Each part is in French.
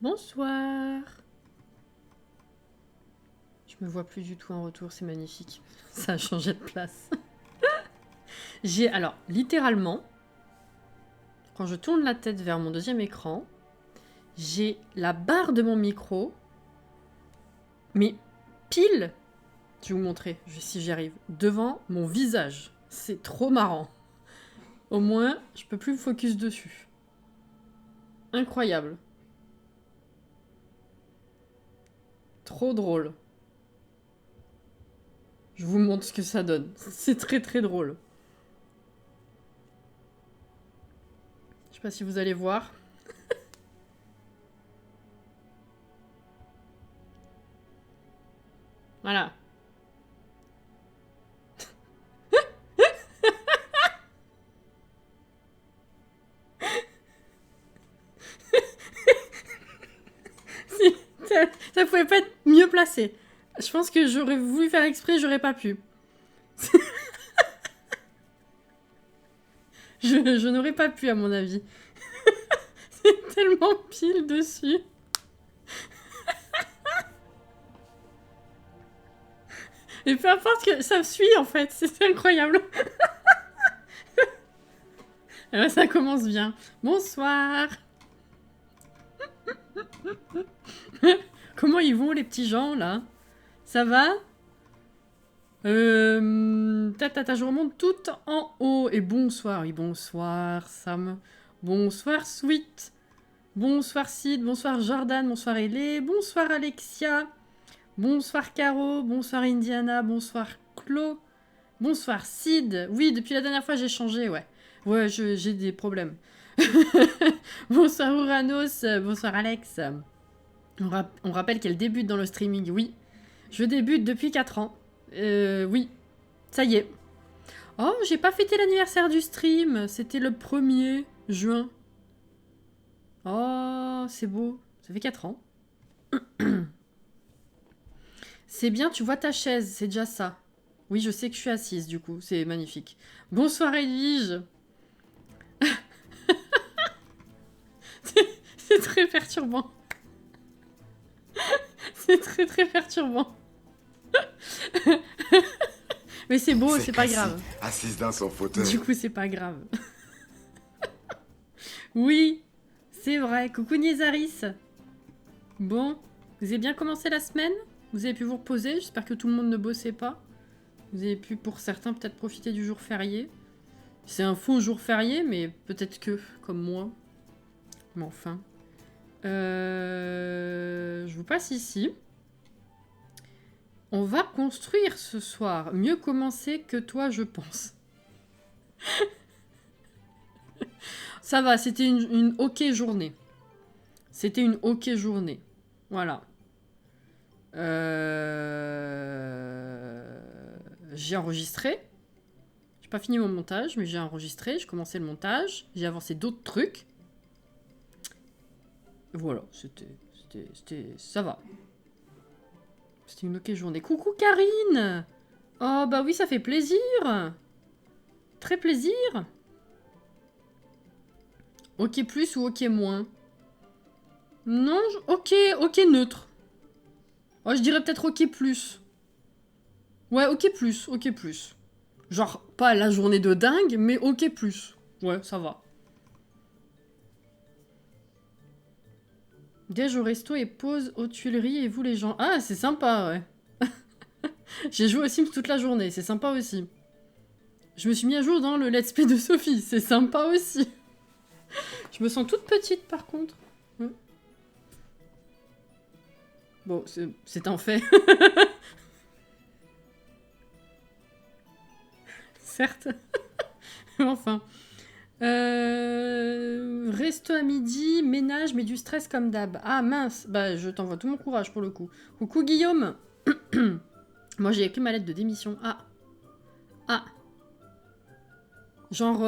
Bonsoir. Je me vois plus du tout en retour, c'est magnifique. Ça a changé de place. Alors, littéralement, quand je tourne la tête vers mon deuxième écran, j'ai la barre de mon micro, mais pile, je vais vous montrer si j'y arrive, devant mon visage. C'est trop marrant. Au moins, je peux plus me focus dessus. Incroyable. Trop drôle. Je vous montre ce que ça donne. C'est très très drôle. Je sais pas si vous allez voir. Voilà. Si, ça pouvait pas être mieux placé. Je pense que j'aurais voulu faire exprès, j'aurais pas pu. Je n'aurais pas pu, à mon avis. C'est tellement pile dessus. Et peu importe que ça suit, en fait. C'est incroyable. Alors, ça commence bien. Bonsoir. Comment ils vont, les petits gens, là? Ça va? Je remonte tout en haut. Et bonsoir, oui, bonsoir, Sam. Bonsoir, Sweet. Bonsoir, Sid. Bonsoir, Jordan. Bonsoir, Elé. Bonsoir, Alexia. Bonsoir, Caro. Bonsoir, Indiana. Bonsoir, Clo. Bonsoir, Sid. Oui, depuis la dernière fois, j'ai changé, ouais. Ouais, j'ai des problèmes. Bonsoir, Uranos. Bonsoir, Alex. On rappelle qu'elle débute dans le streaming, oui. Je débute depuis 4 ans. Oui, ça y est. Oh, j'ai pas fêté l'anniversaire du stream. C'était le 1er juin. Oh, c'est beau. Ça fait 4 ans. C'est bien, tu vois ta chaise, c'est déjà ça. Oui, je sais que je suis assise, du coup. C'est magnifique. Bonsoir, Edwige. C'est très perturbant. C'est très, très perturbant. Mais c'est beau, c'est pas grave. Assise dans son fauteuil. Du coup, c'est pas grave. Oui, c'est vrai. Coucou Niezaris. Bon, vous avez bien commencé la semaine? Vous avez pu vous reposer? J'espère que tout le monde ne bossait pas. Vous avez pu, pour certains, peut-être profiter du jour férié. C'est un faux jour férié, mais peut-être que, comme moi. Mais enfin. Je vous passe ici. On va construire ce soir. Mieux commencer que toi, je pense. Ça va, c'était une ok journée. C'était une ok journée. Voilà. J'ai enregistré. J'ai pas fini mon montage, mais j'ai enregistré. J'ai commencé le montage. J'ai avancé d'autres trucs. Voilà, ça va. C'était une ok journée. Coucou Karine! Oh bah oui, ça fait plaisir! Très plaisir! Ok plus ou ok moins? Non, ok neutre. Oh, je dirais peut-être ok plus. Ouais, ok plus, ok plus. Genre, pas la journée de dingue, mais ok plus. Ouais, ça va. Déj au resto et pause aux Tuileries et vous les gens. Ah, c'est sympa, ouais. J'ai joué aux Sims toute la journée, c'est sympa aussi. Je me suis mis à jour dans le let's play de Sophie, c'est sympa aussi. Je me sens toute petite par contre. Bon, c'est un fait. Certes. Enfin. Resto à midi, ménage, mais du stress comme d'hab. Ah mince, bah je t'envoie tout mon courage pour le coup. Coucou Guillaume. Moi j'ai écrit ma lettre de démission. Ah. Genre,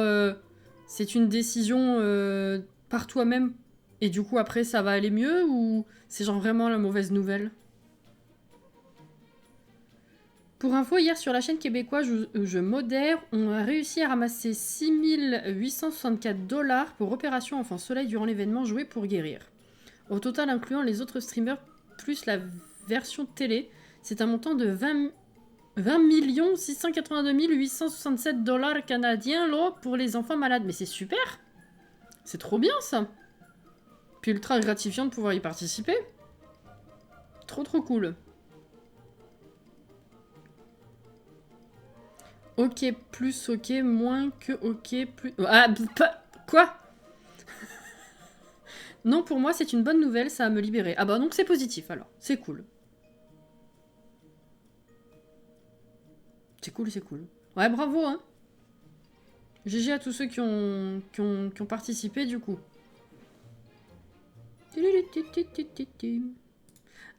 c'est une décision par toi-même et du coup après ça va aller mieux ou c'est genre vraiment la mauvaise nouvelle? Pour info, hier sur la chaîne québécoise où je modère, on a réussi à ramasser 6 864 $ pour Opération Enfant Soleil durant l'événement Jouer pour guérir. Au total, incluant les autres streamers, plus la version télé, c'est un montant de 20 682 867 dollars canadiens là, pour les enfants malades. Mais c'est super! C'est trop bien, ça! Puis ultra gratifiant de pouvoir y participer. Trop trop cool. Ok plus ok, moins que ok plus... Ah, quoi? Non, pour moi, c'est une bonne nouvelle, ça va me libérer. Ah bah donc c'est positif, alors. C'est cool. C'est cool, c'est cool. Ouais, bravo, hein. GG à tous ceux qui ont participé, du coup.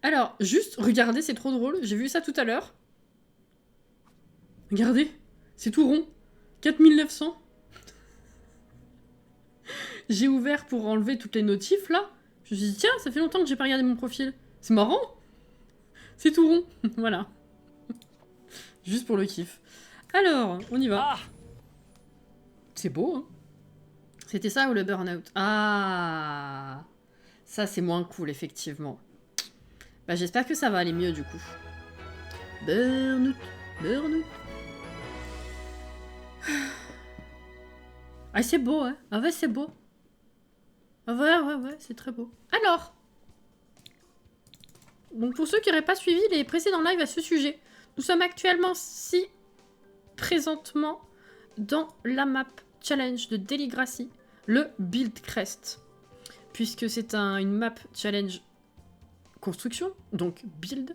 Alors, juste, regardez, c'est trop drôle. J'ai vu ça tout à l'heure. Regardez, c'est tout rond. 4900. J'ai ouvert pour enlever toutes les notifs, là. Je me suis dit, tiens, ça fait longtemps que j'ai pas regardé mon profil. C'est marrant. C'est tout rond. Voilà. Juste pour le kiff. Alors, on y va. C'est beau, hein. C'était ça ou le burn-out? Ah, ça, c'est moins cool, effectivement. Bah, j'espère que ça va aller mieux, du coup. Burn-out, burn-out. Ah, c'est beau, hein. Ah ouais, c'est beau. Ah ouais, c'est très beau. Alors, donc pour ceux qui n'auraient pas suivi les précédents lives à ce sujet, nous sommes actuellement présentement dans la map challenge de Deligracy, le Build Crest. Puisque c'est une map challenge construction, donc build,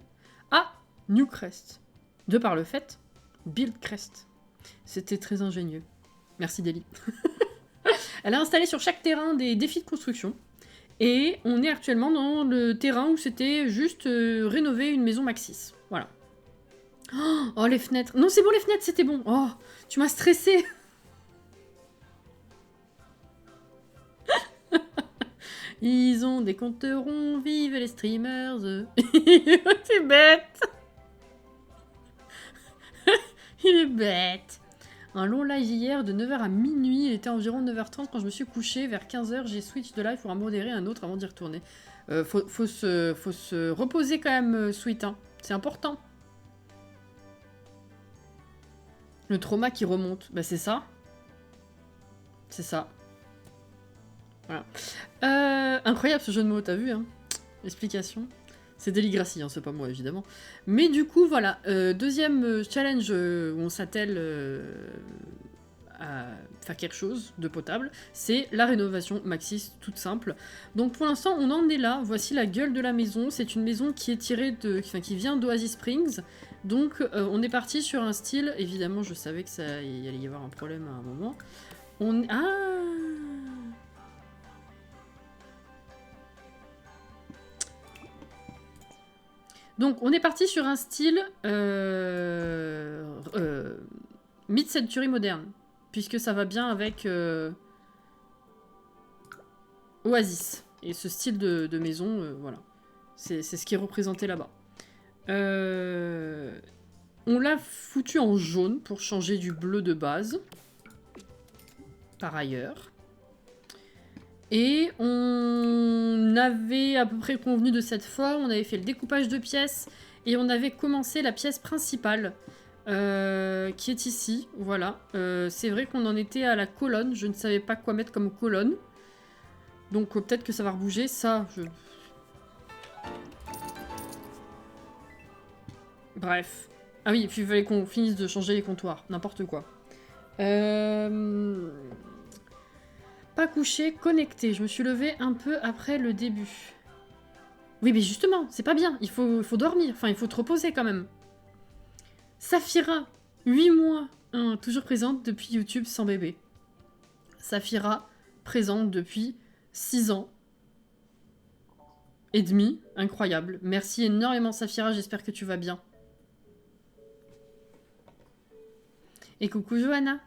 à New Crest. De par le fait, Build Crest. C'était très ingénieux. Merci Deli. Elle a installé sur chaque terrain des défis de construction. Et on est actuellement dans le terrain où c'était juste rénover une maison Maxis. Voilà. Oh, les fenêtres. Non, c'est bon, les fenêtres, c'était bon. Oh, tu m'as stressé. Ils ont des compterons, vive les streamers. T'es bête. Il est bête. Un long live hier de 9h à minuit, il était environ 9h30 quand je me suis couché. Vers 15h, j'ai switch de live pour en modérer un autre avant d'y retourner. Faut se reposer quand même, Sweet. Hein. C'est important. Le trauma qui remonte. Bah c'est ça. C'est ça. Voilà. Incroyable ce jeu de mots, t'as vu, hein. Explication. C'est Deligracy, hein, c'est pas moi évidemment. Mais du coup, voilà, deuxième challenge où on s'attelle à faire quelque chose de potable, c'est la rénovation Maxis toute simple. Donc pour l'instant, on en est là. Voici la gueule de la maison. C'est une maison qui est tirée de, qui vient d'Oasis Springs. Donc on est parti sur un style. Évidemment, je savais que ça il allait y avoir un problème à un moment. Donc, on est parti sur un style mid-century moderne, puisque ça va bien avec Oasis. Et ce style de maison, voilà. C'est ce qui est représenté là-bas. On l'a foutu en jaune pour changer du bleu de base. Par ailleurs. Et on avait à peu près convenu de cette forme, on avait fait le découpage de pièces et on avait commencé la pièce principale qui est ici, voilà. C'est vrai qu'on en était à la colonne, je ne savais pas quoi mettre comme colonne. Donc peut-être que ça va rebouger, ça... Bref. Ah oui, et puis il fallait qu'on finisse de changer les comptoirs, n'importe quoi. Pas couché, connecté. Je me suis levée un peu après le début. Oui, mais justement, c'est pas bien. Il faut dormir. Enfin, il faut te reposer quand même. Saphira, 8 mois. Toujours présente depuis YouTube sans bébé. Saphira, présente depuis 6 ans. Et demi. Incroyable. Merci énormément, Saphira. J'espère que tu vas bien. Et coucou, Johanna.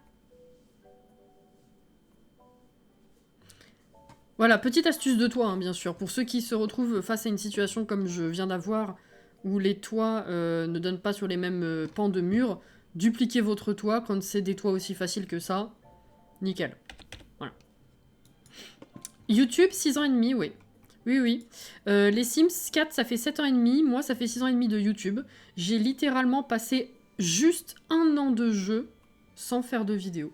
Voilà, petite astuce de toit, hein, bien sûr. Pour ceux qui se retrouvent face à une situation comme je viens d'avoir, où les toits ne donnent pas sur les mêmes pans de mur, dupliquez votre toit quand c'est des toits aussi faciles que ça. Nickel. Voilà. YouTube, 6 ans et demi, oui. Oui, oui. Les Sims 4, ça fait 7 ans et demi. Moi, ça fait 6 ans et demi de YouTube. J'ai littéralement passé juste 1 an de jeu sans faire de vidéo.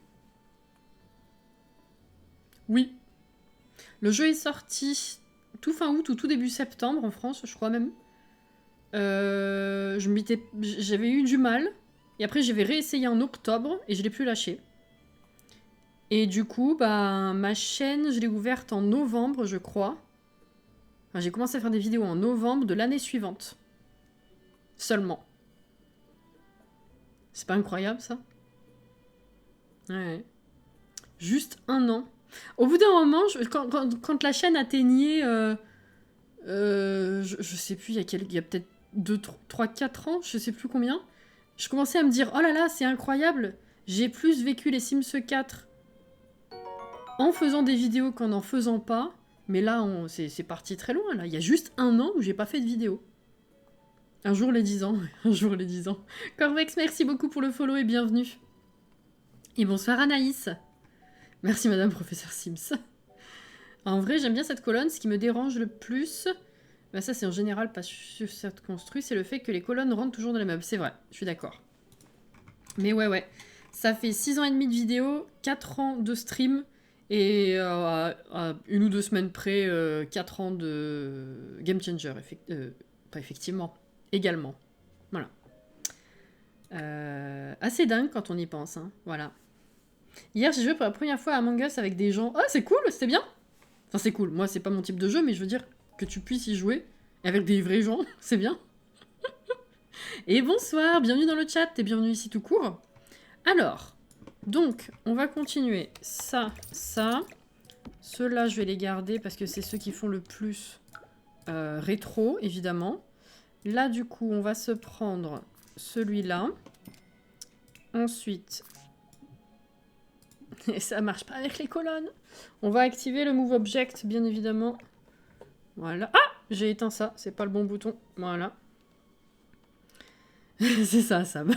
Oui. Le jeu est sorti tout fin août ou tout début septembre en France, je crois même. J'avais eu du mal. Et après, j'avais réessayé en octobre et je l'ai plus lâché. Et du coup, bah, ma chaîne, je l'ai ouverte en novembre, je crois. Enfin, j'ai commencé à faire des vidéos en novembre de l'année suivante. Seulement. C'est pas incroyable, ça? Ouais. Juste 1 an. Au bout d'un moment, quand la chaîne atteignait... je sais plus, il y a peut-être 2, 3, 4 ans, je sais plus combien. Je commençais à me dire, oh là là, c'est incroyable. J'ai plus vécu les Sims 4 en faisant des vidéos qu'en n'en faisant pas. Mais là, c'est parti très loin. Là. Il y a juste 1 an où j'ai pas fait de vidéo. Un jour les 10 ans. Un jour les 10 ans. Corvex, merci beaucoup pour le follow et bienvenue. Et bonsoir Anaïs. Merci Madame Professeur Sims. En vrai, j'aime bien cette colonne. Ce qui me dérange le plus, bah ça c'est en général pas sur cette construit, c'est le fait que les colonnes rentrent toujours dans les meubles. C'est vrai, je suis d'accord. Mais ouais. Ça fait 6 ans et demi de vidéo, 4 ans de stream, et à 1 ou 2 semaines près, 4 ans de Game Changer. Pas effectivement, également. Voilà. Assez dingue quand on y pense, hein. Voilà. Hier, j'ai joué pour la première fois à Among Us avec des gens. Oh, c'est cool, c'était bien. Enfin, c'est cool. Moi, c'est pas mon type de jeu, mais je veux dire que tu puisses y jouer avec des vrais gens, c'est bien. Et bonsoir, bienvenue dans le chat et bienvenue ici tout court. Alors, donc, on va continuer ça. Ceux-là, je vais les garder parce que c'est ceux qui font le plus rétro, évidemment. Là, du coup, on va se prendre celui-là. Ensuite... Et ça marche pas avec les colonnes. On va activer le Move Object, bien évidemment. Voilà. Ah! J'ai éteint ça, c'est pas le bon bouton. Voilà. C'est ça, Sam.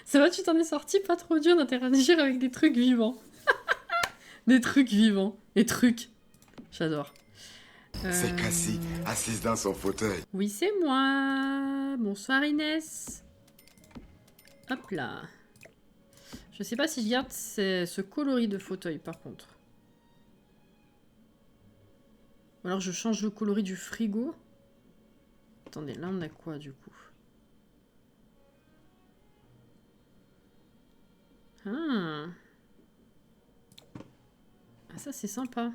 Ça va, tu t'en es sorti pas trop dur d'interagir avec des trucs vivants. Des trucs vivants. Des trucs. J'adore. C'est Cassie, assise dans son fauteuil. Oui, c'est moi. Bonsoir Inès. Hop là. Je sais pas si je garde ce coloris de fauteuil par contre. Ou alors je change le coloris du frigo. Attendez, là on a quoi du coup? Ah, ça c'est sympa.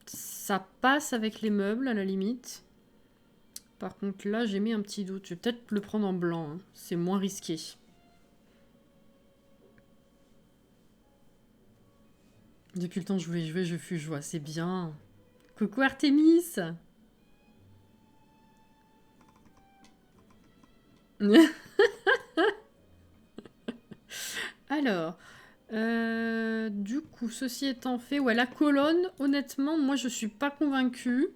Ça passe avec les meubles à la limite. Par contre là j'ai mis un petit doute. Je vais peut-être le prendre en blanc. Hein. C'est moins risqué. Depuis le temps que je voulais jouer, je fus joie. C'est bien. Coucou Artemis. Alors, du coup, ceci étant fait, ouais, la colonne, honnêtement, moi je suis pas convaincue.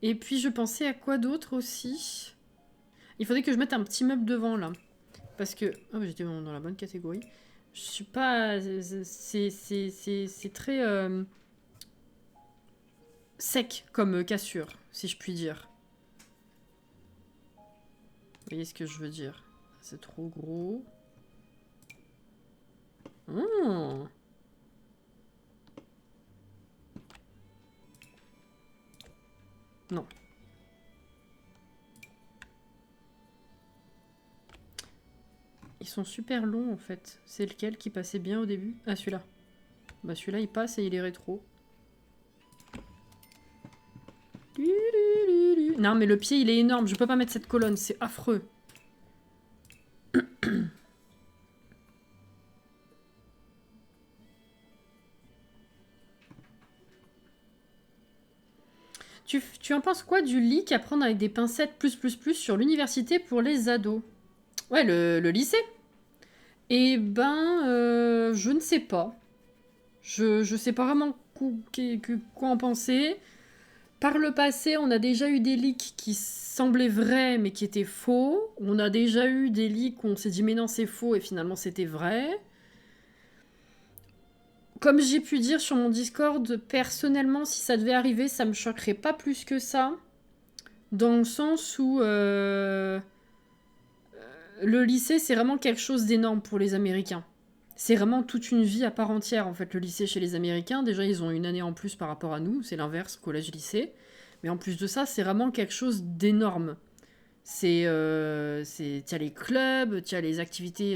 Et puis je pensais à quoi d'autre aussi. Il faudrait que je mette un petit meuble devant là. Parce que... Oh, j'étais dans la bonne catégorie. Je suis pas... C'est très... sec comme cassure, si je puis dire. Vous voyez ce que je veux dire? C'est trop gros. Oh. Non. Ils sont super longs en fait. C'est lequel qui passait bien au début? Ah, celui-là. Bah celui-là il passe et il est rétro. Non mais le pied il est énorme, je peux pas mettre cette colonne, c'est affreux. Tu en penses quoi du leak à prendre avec des pincettes sur l'université pour les ados? Ouais, le lycée. Eh ben, je ne sais pas. Je sais pas vraiment quoi en penser. Par le passé, on a déjà eu des leaks qui semblaient vrais mais qui étaient faux. On a déjà eu des leaks où on s'est dit mais non c'est faux et finalement c'était vrai. Comme j'ai pu dire sur mon Discord, personnellement, si ça devait arriver, ça me choquerait pas plus que ça. Dans le sens où le lycée, c'est vraiment quelque chose d'énorme pour les Américains. C'est vraiment toute une vie à part entière, en fait, le lycée chez les Américains. Déjà, ils ont une année en plus par rapport à nous, c'est l'inverse, collège-lycée. Mais en plus de ça, c'est vraiment quelque chose d'énorme. T'as les clubs, tu as les activités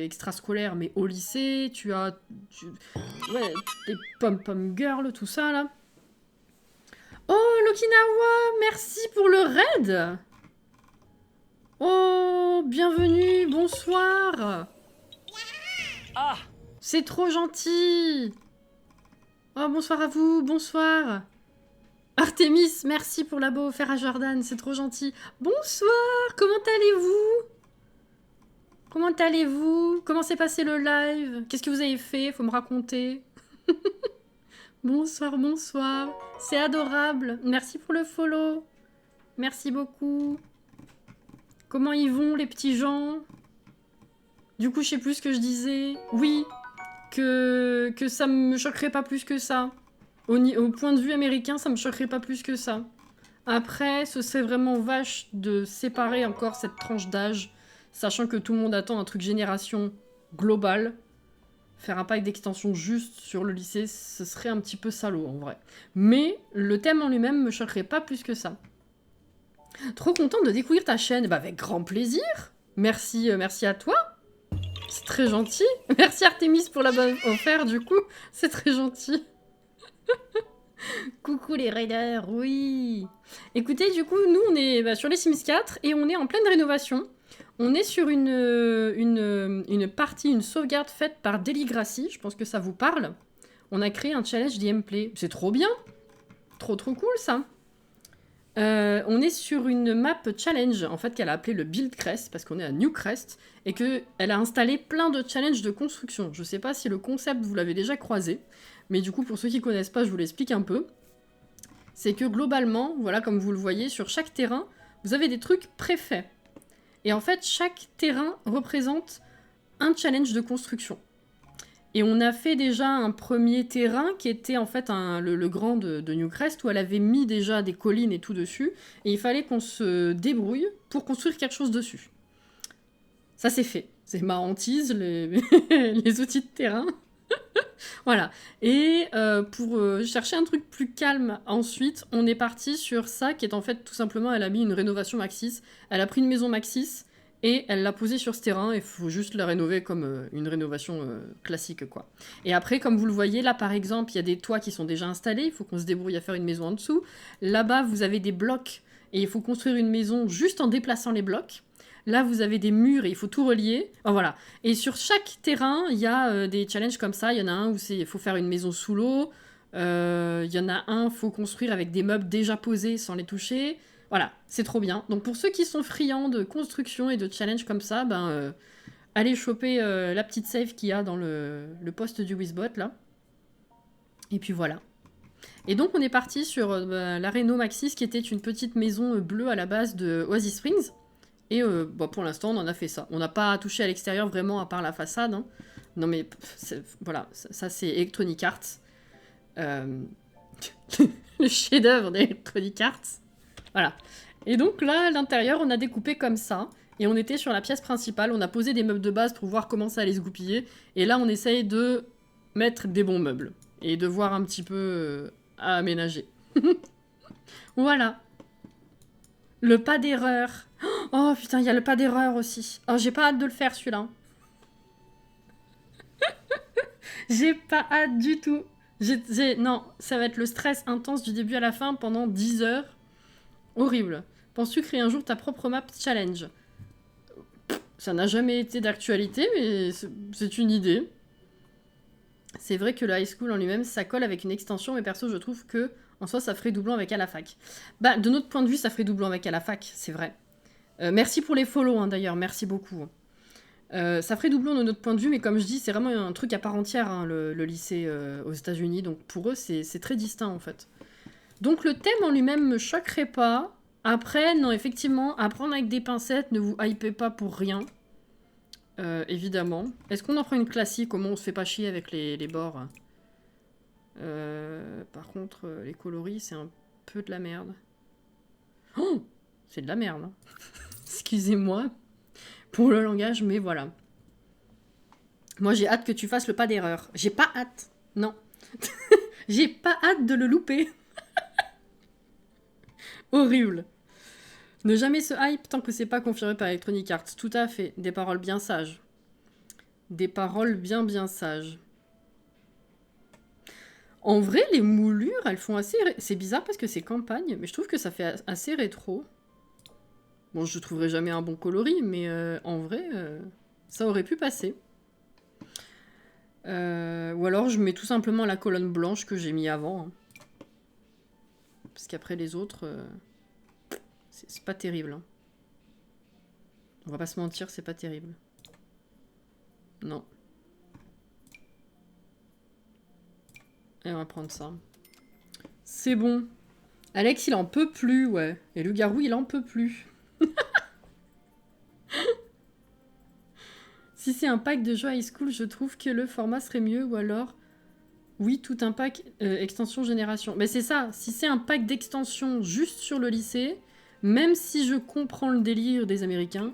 extrascolaires, mais au lycée, ouais, les pom-pom girls, tout ça, là. Oh, l'Okinawa, merci pour le raid. Oh, bienvenue, bonsoir. Ah, C'est trop gentil. Oh, bonsoir à vous, bonsoir. Artemis, merci pour l'abo offert à Jordan, c'est trop gentil. Bonsoir, comment allez-vous? Comment allez-vous? Comment s'est passé le live? Qu'est-ce que vous avez fait? Faut me raconter. Bonsoir, bonsoir. C'est adorable. Merci pour le follow. Merci beaucoup. Comment ils vont, les petits gens? Du coup, je sais plus ce que je disais. Oui, que ça me choquerait pas plus que ça. Au point de vue américain, ça me choquerait pas plus que ça. Après, ce serait vraiment vache de séparer encore cette tranche d'âge, sachant que tout le monde attend un truc génération global. Faire un pack d'extension juste sur le lycée, ce serait un petit peu salaud en vrai. Mais le thème en lui-même me choquerait pas plus que ça. Trop contente de découvrir ta chaîne, bah avec grand plaisir. Merci, merci à toi. C'est très gentil. Merci Artemis pour la bonne offert du coup, c'est très gentil. Coucou les raiders, oui. Écoutez, du coup, nous, on est sur les Sims 4 et on est en pleine rénovation. On est sur une partie, une sauvegarde faite par Deligracy. Je pense que ça vous parle. On a créé un challenge d'IMplay. C'est trop bien. Trop cool, ça. On est sur une map challenge, en fait, qu'elle a appelée le Build Crest, parce qu'on est à New Crest, et qu'elle a installé plein de challenges de construction. Je sais pas si le concept, vous l'avez déjà croisé, mais du coup, pour ceux qui connaissent pas, je vous l'explique un peu. C'est que globalement, voilà, comme vous le voyez, sur chaque terrain, vous avez des trucs préfaits. Et en fait, chaque terrain représente un challenge de construction. Et on a fait déjà un premier terrain qui était en fait le grand de Newcrest, où elle avait mis déjà des collines et tout dessus, et il fallait qu'on se débrouille pour construire quelque chose dessus. Ça c'est fait. C'est ma hantise, les outils de terrain. Voilà. Et pour chercher un truc plus calme ensuite, on est parti sur ça, qui est en fait tout simplement, elle a mis une rénovation Maxis. Elle a pris une maison Maxis, et elle l'a posée sur ce terrain, il faut juste la rénover comme une rénovation classique, quoi. Et après, comme vous le voyez, là, par exemple, il y a des toits qui sont déjà installés, il faut qu'on se débrouille à faire une maison en dessous. Là-bas, vous avez des blocs, et il faut construire une maison juste en déplaçant les blocs. Là, vous avez des murs, et il faut tout relier. Enfin, voilà. Et sur chaque terrain, il y a des challenges comme ça. Il y en a un où il faut faire une maison sous l'eau. Il y en a un, il faut construire avec des meubles déjà posés sans les toucher. Voilà, c'est trop bien. Donc pour ceux qui sont friands de construction et de challenge comme ça, allez choper la petite save qu'il y a dans le poste du Wizbot, là. Et puis voilà. Et donc on est parti sur la Réno Maxis, qui était une petite maison bleue à la base de Oasis Springs. Et pour l'instant, on en a fait ça. On n'a pas touché à l'extérieur vraiment, à part la façade. Hein. Non mais, voilà, ça c'est Electronic Arts. Le chef-d'œuvre d'Electronic Arts. Voilà. Et donc là, à l'intérieur, on a découpé comme ça. Et on était sur la pièce principale. On a posé des meubles de base pour voir comment ça allait se goupiller. Et là, on essaye de mettre des bons meubles. Et de voir un petit peu à aménager. Voilà. Le pas d'erreur. Oh putain, il y a le pas d'erreur aussi. Oh, j'ai pas hâte de le faire, celui-là. J'ai pas hâte du tout. Non, ça va être le stress intense du début à la fin pendant 10 heures. Horrible. Penses-tu créer un jour ta propre map challenge? Ça n'a jamais été d'actualité, mais c'est une idée. C'est vrai que le high school en lui-même, ça colle avec une extension, mais perso, je trouve que en soi, ça ferait doublon avec à la fac. Bah, de notre point de vue, ça ferait doublon avec à la fac, c'est vrai. Merci pour les follow, hein, d'ailleurs, merci beaucoup. Ça ferait doublon de notre point de vue, mais comme je dis, c'est vraiment un truc à part entière, hein, le lycée aux États-Unis, donc pour eux, c'est très distinct en fait. Donc le thème en lui-même me choquerait pas. Après, non, effectivement, à prendre avec des pincettes, ne vous hypez pas pour rien. Évidemment. Est-ce qu'on en prend une classique? Comment on se fait pas chier avec les bords? Par contre, les coloris, c'est un peu de la merde. Oh, c'est de la merde. Hein. Excusez-moi pour le langage, mais voilà. Moi, j'ai hâte que tu fasses le pas d'erreur. J'ai pas hâte. Non. J'ai pas hâte de le louper. Horrible. Ne jamais se hype tant que c'est pas confirmé par Electronic Arts. Tout à fait. Des paroles bien sages. Des paroles bien sages. En vrai, les moulures, elles font assez... C'est bizarre parce que c'est campagne, mais je trouve que ça fait assez rétro. Bon, je trouverai jamais un bon coloris, mais en vrai, ça aurait pu passer. Ou alors, je mets tout simplement la colonne blanche que j'ai mis avant. Hein. Parce qu'après, les autres... c'est pas terrible. Hein. On va pas se mentir, c'est pas terrible. Non. Et on va prendre ça. C'est bon. Alex, il en peut plus, ouais. Et le garou, il en peut plus. Si c'est un pack de jeux high school, je trouve que le format serait mieux. Ou alors, oui, tout un pack extension génération. Mais c'est ça. Si c'est un pack d'extension juste sur le lycée, même si je comprends le délire des Américains,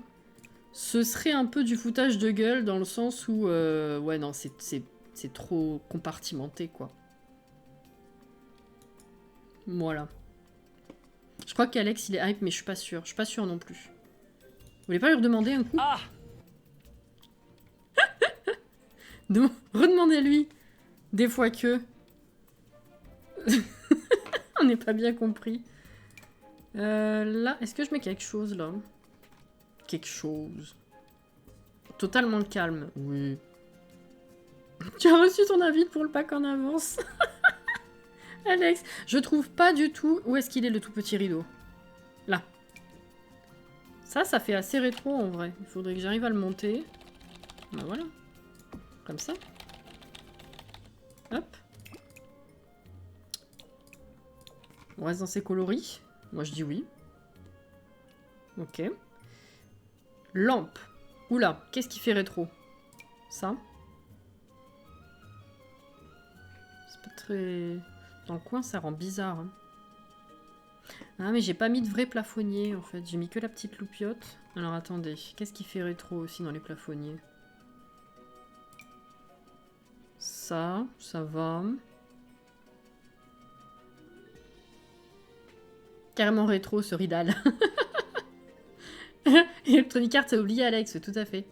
ce serait un peu du foutage de gueule dans le sens où... ouais, non, c'est trop compartimenté, quoi. Voilà. Je crois qu'Alex, il est hype, mais je suis pas sûre. Je suis pas sûre non plus. Vous voulez pas lui redemander un coup? Ah! Redemandez-lui. Des fois que... On n'est pas bien compris. Là, est-ce que je mets quelque chose, là? Quelque chose. Totalement calme. Oui. Tu as reçu ton avis pour le pack en avance. Alex, je trouve pas du tout où est-ce qu'il est le tout petit rideau. Là. Ça fait assez rétro en vrai. Il faudrait que j'arrive à le monter. Ben voilà. Comme ça. Hop. On reste dans ces coloris. Moi je dis oui. Ok. Lampe. Oula, qu'est-ce qui fait rétro? Ça. C'est pas très... Dans le coin, ça rend bizarre. Hein. Ah, mais j'ai pas mis de vrai plafonnier, en fait. J'ai mis que la petite loupiote. Alors, attendez. Qu'est-ce qui fait rétro aussi dans les plafonniers? Ça va. Carrément rétro, ce Ridal. Electronic Arts a oublié Alex, tout à fait.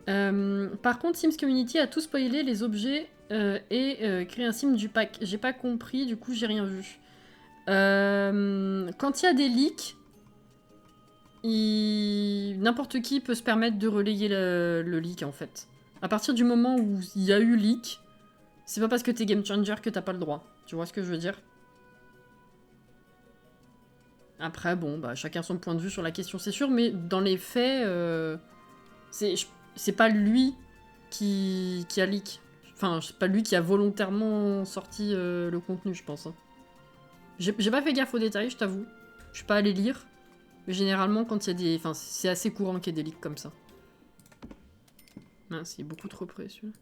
Par contre, Sims Community a tout spoilé, les objets et créé un sim du pack. J'ai pas compris, du coup j'ai rien vu. Quand il y a des leaks, n'importe qui peut se permettre de relayer le leak en fait. À partir du moment où il y a eu leak, c'est pas parce que t'es game changer que t'as pas le droit. Tu vois ce que je veux dire? Après, bon, bah chacun son point de vue sur la question, c'est sûr, mais dans les faits, c'est pas lui qui a leak. Enfin, c'est pas lui qui a volontairement sorti le contenu, je pense. Hein. J'ai pas fait gaffe aux détails, je t'avoue. Je suis pas allé lire. Mais généralement, quand il y a des... Enfin, c'est assez courant qu'il y ait des leaks comme ça. Mince, il est beaucoup trop près, celui-là.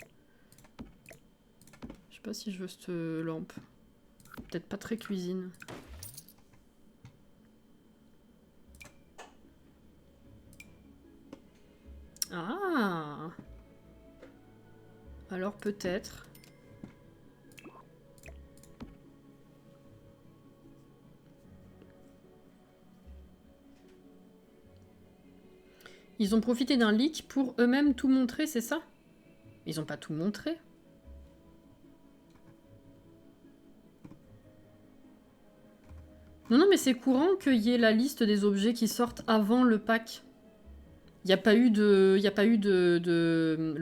Je sais pas si je veux cette lampe. Peut-être pas très cuisine. Ah! Alors peut-être... Ils ont profité d'un leak pour eux-mêmes tout montrer, c'est ça? Ils ont pas tout montré. Non, mais c'est courant qu'il y ait la liste des objets qui sortent avant le pack. Il n'y a pas eu le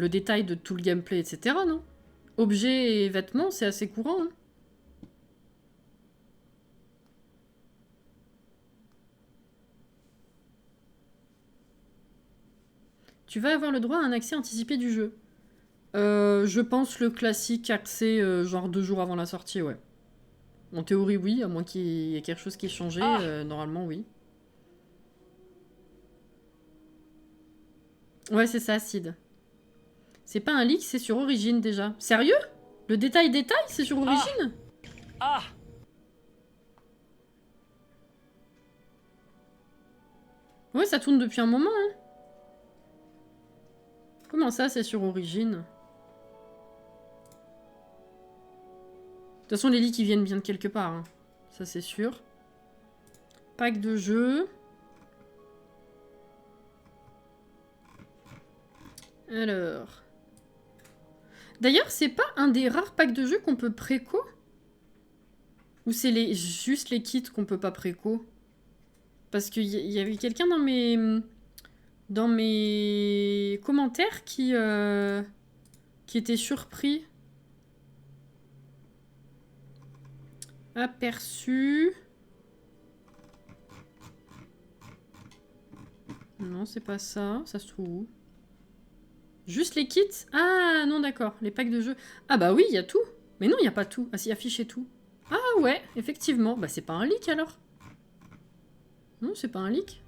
détail de tout le gameplay, etc., non? Objets et vêtements, c'est assez courant, hein. Tu vas avoir le droit à un accès anticipé du jeu. Je pense le classique accès genre 2 jours avant la sortie, ouais. En théorie, oui, à moins qu'il y ait quelque chose qui ait changé, normalement, oui. Ouais, c'est ça, Sid. C'est pas un leak, c'est sur Origin, déjà. Sérieux? Le détail, c'est sur Origine? Ah! Ouais, ça tourne depuis un moment, hein. Comment ça, c'est sur Origine? De toute façon, les leaks, ils viennent bien de quelque part, hein. Ça, c'est sûr. Pack de jeu. Alors... D'ailleurs, c'est pas un des rares packs de jeux qu'on peut préco? Ou c'est juste les kits qu'on peut pas préco? Parce qu'il y avait quelqu'un dans mes commentaires qui était surpris. Aperçu. Non, c'est pas ça. Ça se trouve où? Juste les kits? Ah non, d'accord. Les packs de jeux. Ah bah oui, il y a tout. Mais non, il n'y a pas tout. Ah si, affiché tout. Ah ouais, effectivement. Bah c'est pas un leak alors. Non, c'est pas un leak.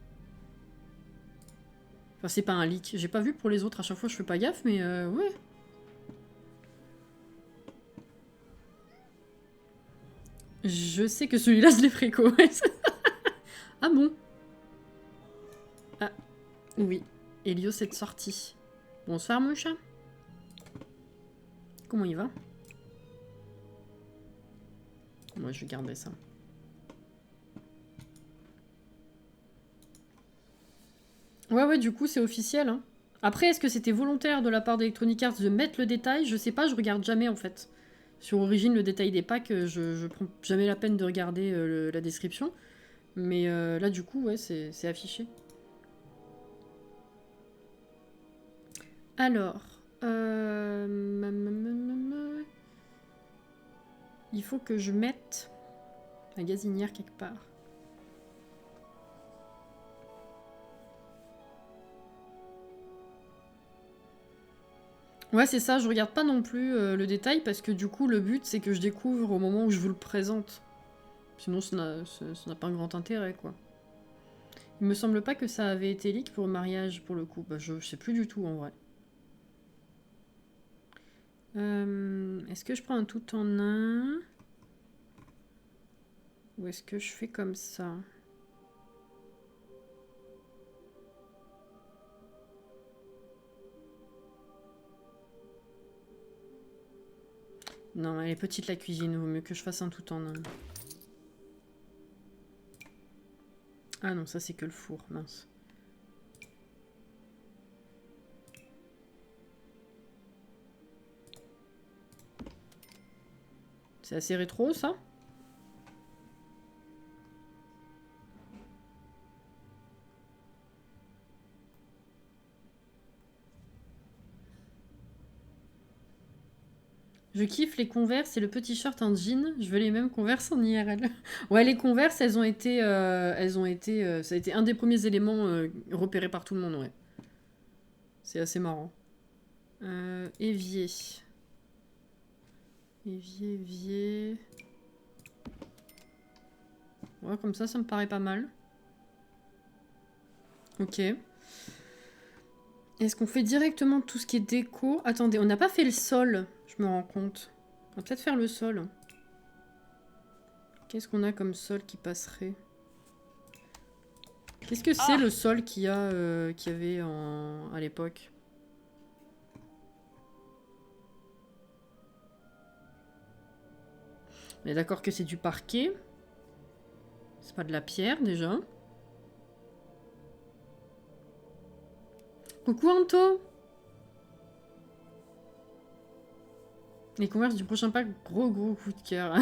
Enfin, c'est pas un leak. J'ai pas vu pour les autres. À chaque fois, je fais pas gaffe, mais ouais. Je sais que celui-là, je l'ai préco. Ah bon? Ah, oui. Helios est sorti. Bonsoir, mon chat. Comment il va? Moi, je vais garder ça. Ouais, du coup, c'est officiel. Hein. Après, est-ce que c'était volontaire de la part d'Electronic Arts de mettre le détail? Je sais pas, je regarde jamais, en fait. Sur Origin, le détail des packs, je prends jamais la peine de regarder la description. Mais là, du coup, ouais, c'est affiché. Alors... il faut que je mette la gazinière quelque part. Ouais, c'est ça, je regarde pas non plus le détail parce que du coup, le but, c'est que je découvre au moment où je vous le présente. Sinon, ça n'a pas un grand intérêt, quoi. Il me semble pas que ça avait été leak pour le mariage, pour le coup. Bah, je sais plus du tout, en vrai. Est-ce que je prends un tout en un? Ou est-ce que je fais comme ça? Non, elle est petite la cuisine, il vaut mieux que je fasse un tout en un. Ah non, ça c'est que le four, mince. C'est assez rétro, ça? Je kiffe les Converse et le petit shirt en jean. Je veux les mêmes Converse en IRL. Ouais, les Converse, elles ont été, ça a été un des premiers éléments repérés par tout le monde, ouais. C'est assez marrant. Évier. Évier. Ouais, comme ça me paraît pas mal. Ok. Est-ce qu'on fait directement tout ce qui est déco? Attendez, on n'a pas fait le sol, je me rends compte. On va peut-être faire le sol. Qu'est-ce qu'on a comme sol qui passerait? Qu'est-ce que c'est le sol qu'il y avait à l'époque? On est d'accord que c'est du parquet. C'est pas de la pierre déjà. Coucou Anto! Les Converse du prochain pack, gros coup de cœur.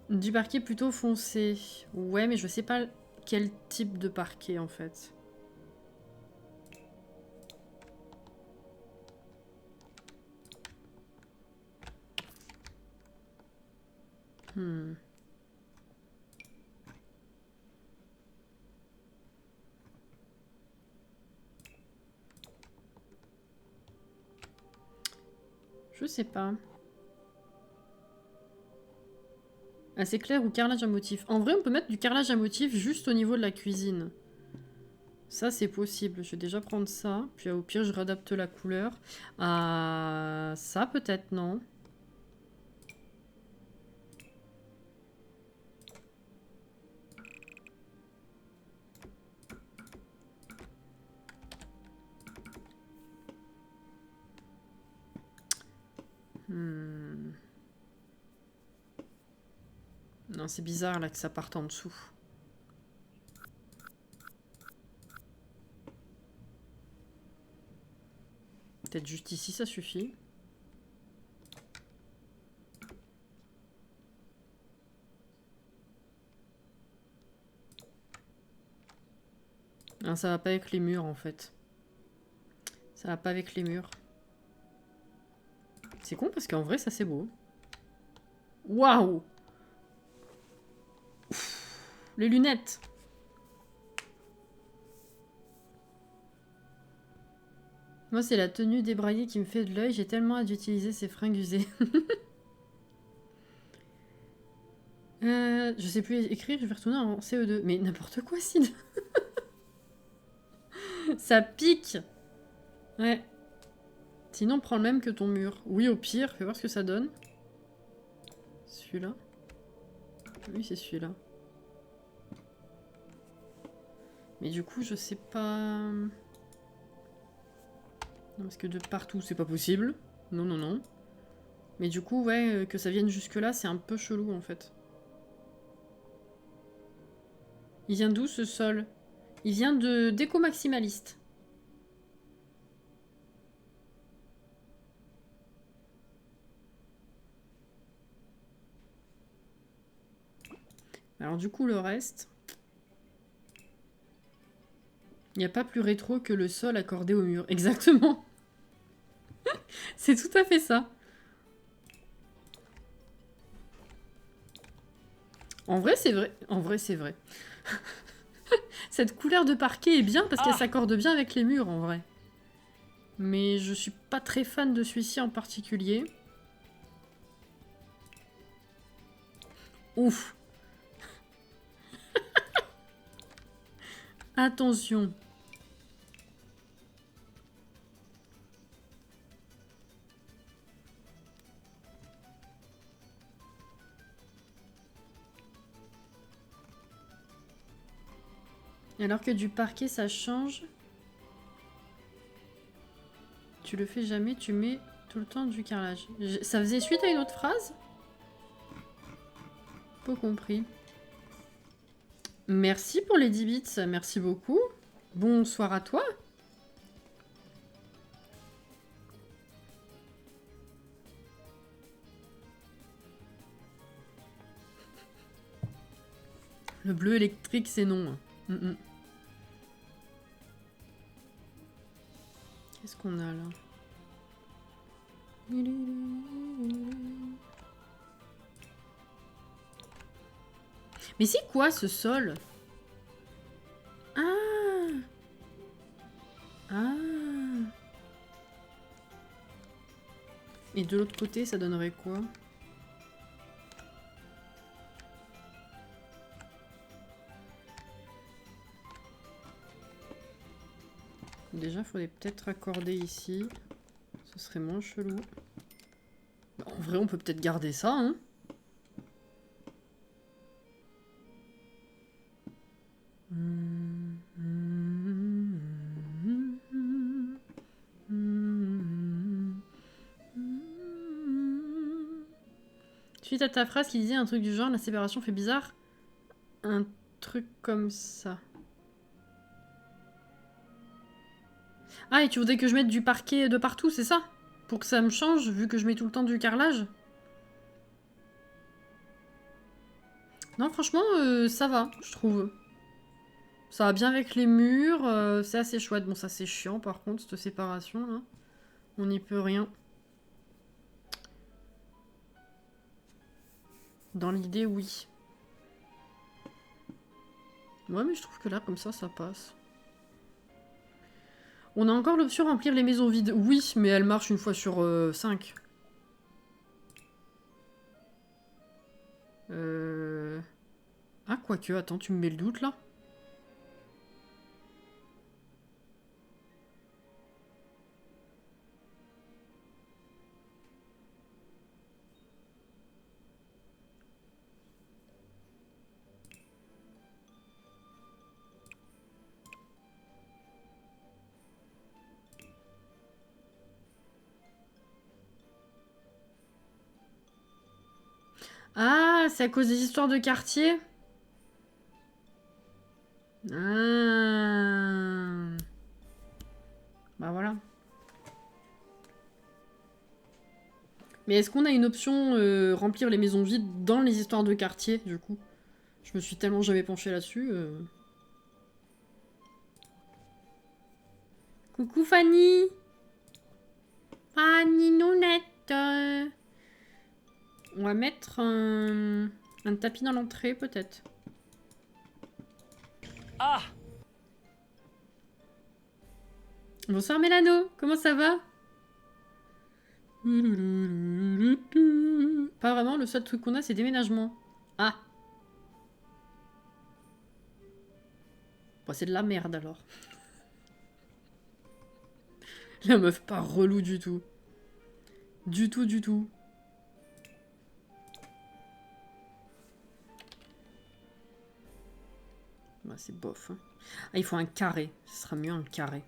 Du parquet plutôt foncé. Ouais, mais je sais pas quel type de parquet en fait. Je sais pas. Assez clair ou carrelage à motif. En vrai, on peut mettre du carrelage à motif juste au niveau de la cuisine. Ça, c'est possible. Je vais déjà prendre ça. Puis au pire, je réadapte la couleur. Ah, ça, peut-être, non. Non, c'est bizarre, là, que ça parte en dessous. Peut-être juste ici, ça suffit. Non, ça va pas avec les murs, en fait. Ça va pas avec les murs. C'est con, parce qu'en vrai, ça, c'est beau. Waouh! Les lunettes! Moi, c'est la tenue débraillée qui me fait de l'œil. J'ai tellement hâte d'utiliser ces fringues usées. Je sais plus écrire, je vais retourner en CE2. Mais n'importe quoi, Sid. Ça pique. Ouais. Sinon, prends le même que ton mur. Oui, au pire, fais voir ce que ça donne. Celui-là. Oui, c'est celui-là. Mais du coup, je sais pas... Non, parce que de partout, c'est pas possible. Non, non, non. Mais du coup, ouais, que ça vienne jusque-là, c'est un peu chelou, en fait. Il vient d'où, ce sol? Il vient de Déco Maximaliste. Alors du coup, le reste... Il n'y a pas plus rétro que le sol accordé au mur. Exactement. C'est tout à fait ça. En vrai, c'est vrai. En vrai, c'est vrai. Cette couleur de parquet est bien parce qu'elle s'accorde bien avec les murs, en vrai. Mais je suis pas très fan de celui-ci en particulier. Ouf. Attention. Alors que du parquet, ça change. Tu le fais jamais, tu mets tout le temps du carrelage. Ça faisait suite à une autre phrase? Pas compris. Merci pour les 10 bits, merci beaucoup. Bonsoir à toi. Le bleu électrique, c'est non. Qu'est-ce qu'on a là? Mais c'est quoi ce sol? Ah! Ah! Et de l'autre côté, ça donnerait quoi? Déjà, il faudrait peut-être raccorder ici. Ce serait moins chelou. En vrai, on peut peut-être garder ça, hein? Suite à ta phrase qui disait un truc du genre, la séparation fait bizarre. Un truc comme ça. Ah, et tu voudrais que je mette du parquet de partout, c'est ça? Pour que ça me change, vu que je mets tout le temps du carrelage? Non, franchement, ça va, je trouve. Ça va bien avec les murs, c'est assez chouette. Bon, ça c'est chiant par contre, cette séparation là. On n'y peut rien. Dans l'idée, oui. Ouais, mais je trouve que là, comme ça passe. On a encore l'option remplir les maisons vides. Oui, mais elle marche une fois sur 5. Ah, quoique, attends, tu me mets le doute là? Ah, c'est à cause des histoires de quartier? Ah. Bah voilà. Mais est-ce qu'on a une option remplir les maisons vides dans les histoires de quartier, du coup? Je me suis tellement jamais penchée là-dessus. Coucou Fanny! Fanny Nounette! On va mettre un tapis dans l'entrée, peut-être. Ah! Bonsoir Mélano, comment ça va? Pas vraiment, le seul truc qu'on a c'est déménagement. Ah! Bon, c'est de la merde alors. La meuf pas relou du tout. Du tout, du tout. Bah, c'est bof. Hein. Ah, il faut un carré. Ce sera mieux un carré.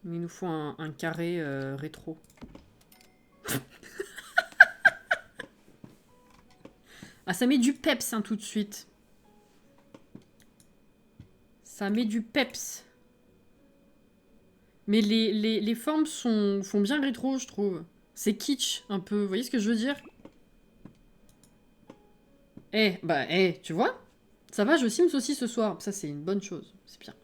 Il nous faut un carré rétro. Ah, ça met du peps hein, tout de suite. Ça met du peps. Mais les formes font bien rétro, je trouve. C'est kitsch, un peu. Vous voyez ce que je veux dire? Tu vois? Ça va, je Sims aussi ce soir. Ça, c'est une bonne chose. C'est bien.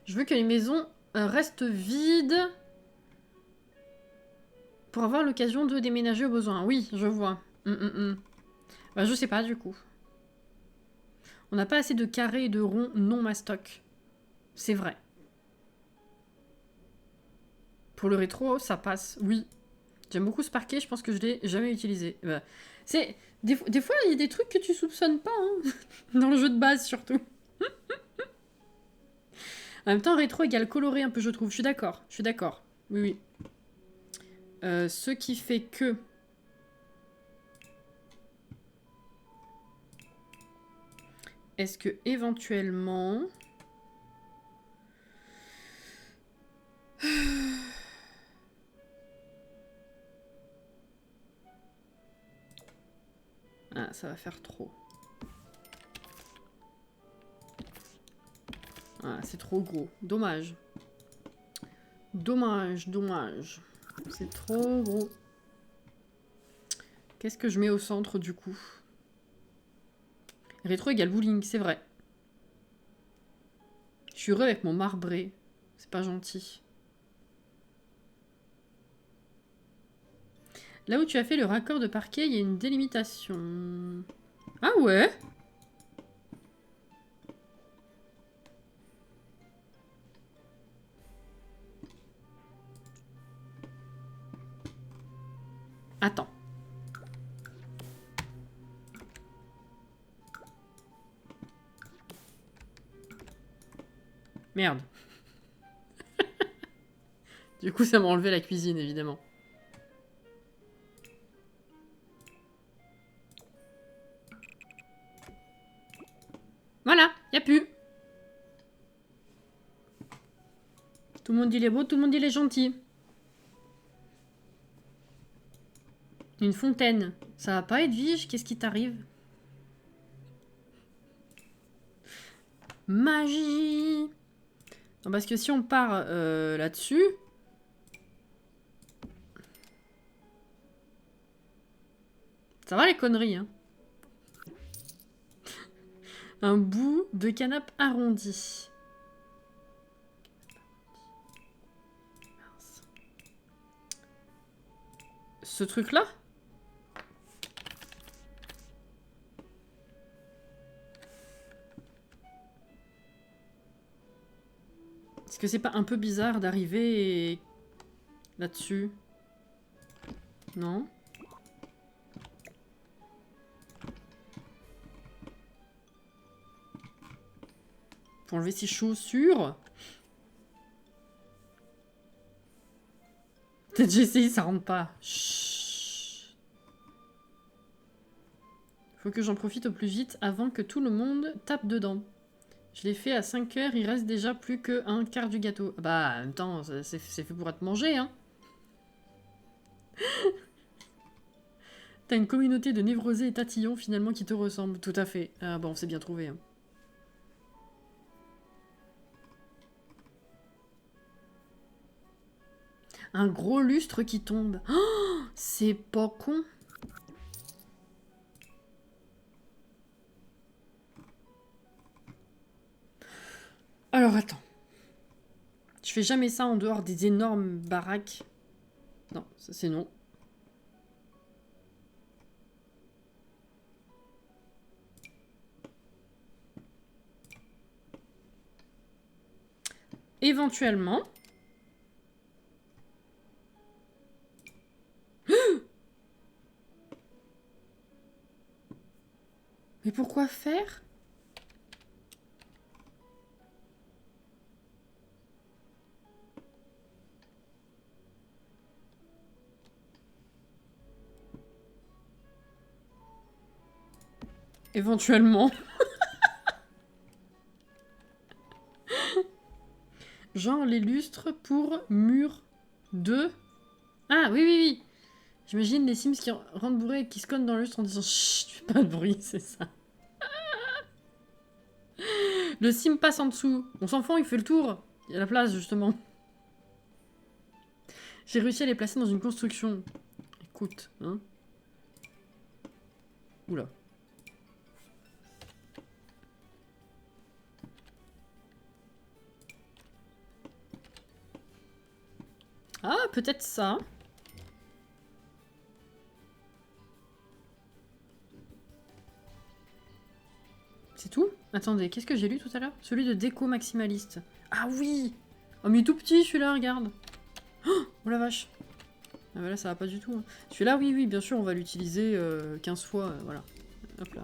Je veux que les maisons restent vides pour avoir l'occasion de déménager au besoin. Oui, je vois. Bah, je sais pas, du coup. On n'a pas assez de carrés et de ronds non mastoc. C'est vrai. Pour le rétro, ça passe, oui. J'aime beaucoup ce parquet, je pense que je l'ai jamais utilisé. Bah, c'est... Des fois, il y a des trucs que tu soupçonnes pas, hein. Dans le jeu de base, surtout. En même temps, rétro égale coloré un peu, je trouve. Je suis d'accord, je suis d'accord. Oui, oui. Ce qui fait que... Est-ce que, éventuellement... Ah, ça va faire trop. Ah, c'est trop gros. Dommage. Dommage, dommage. C'est trop gros. Qu'est-ce que je mets au centre, du coup? Rétro égale bowling, c'est vrai. Je suis heureux avec mon marbré. C'est pas gentil. Là où tu as fait le raccord de parquet, il y a une délimitation. Ah ouais? Attends. Merde. Du coup, ça m'a enlevé la cuisine, évidemment. Voilà, y a plus. Tout le monde dit il est beau, tout le monde dit il est gentil. Une fontaine. Ça va pas, Edwige? Qu'est-ce qui t'arrive? Magie! Non, parce que si on part là-dessus... Ça va les conneries, hein? Un bout de canapé arrondi. Mince. Ce truc-là? Est-ce que c'est pas un peu bizarre d'arriver là-dessus? Non? Pour enlever ses chaussures? Peut-être j'ai essayé, ça rentre pas. Chut. Faut que j'en profite au plus vite avant que tout le monde tape dedans. Je l'ai fait à 5 heures, il reste déjà plus qu'un quart du gâteau. Bah, en même temps, c'est fait pour être mangé, hein. T'as une communauté de névrosés et tatillons, finalement, qui te ressemblent. Tout à fait. Ah bon, c'est bien trouvé, hein. Un gros lustre qui tombe. Oh, c'est pas con. Alors, attends. Je fais jamais ça en dehors des énormes baraques. Non, ça c'est non. Éventuellement. Mais pourquoi faire? Éventuellement. Genre les lustres pour mur 2. Ah oui, oui, oui. J'imagine les Sims qui rentrent bourrés et qui se connent dans le lustre en disant chut, fais pas de bruit, c'est ça. Le Sim passe en dessous. On s'en fout, il fait le tour. Il y a la place, justement. J'ai réussi à les placer dans une construction. Écoute, hein. Oula. Ah, peut-être ça. C'est tout? Attendez, qu'est-ce que j'ai lu tout à l'heure? Celui de déco maximaliste. Ah oui! Oh, mais tout petit celui-là, regarde. Oh la vache. Ah bah là, ça va pas du tout. Hein. Celui-là, oui, oui, bien sûr, on va l'utiliser 15 fois. Voilà. Hop là.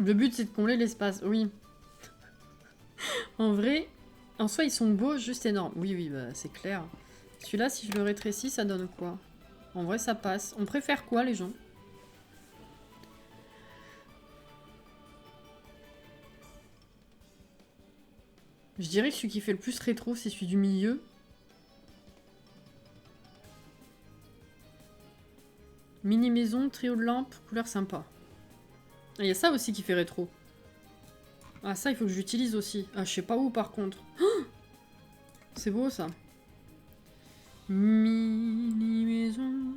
Le but, c'est de combler l'espace. Oui. En vrai, en soi, ils sont beaux, juste énormes. Oui, oui, bah, c'est clair. Celui-là, si je le rétrécis, ça donne quoi? En vrai, ça passe. On préfère quoi, les gens? Je dirais que celui qui fait le plus rétro, c'est celui du milieu. Mini maison, trio de lampes, couleur sympa. Ah, il y a ça aussi qui fait rétro. Ah, ça, il faut que j'utilise aussi. Ah, je sais pas où, par contre. Oh, c'est beau, ça. Mini maison.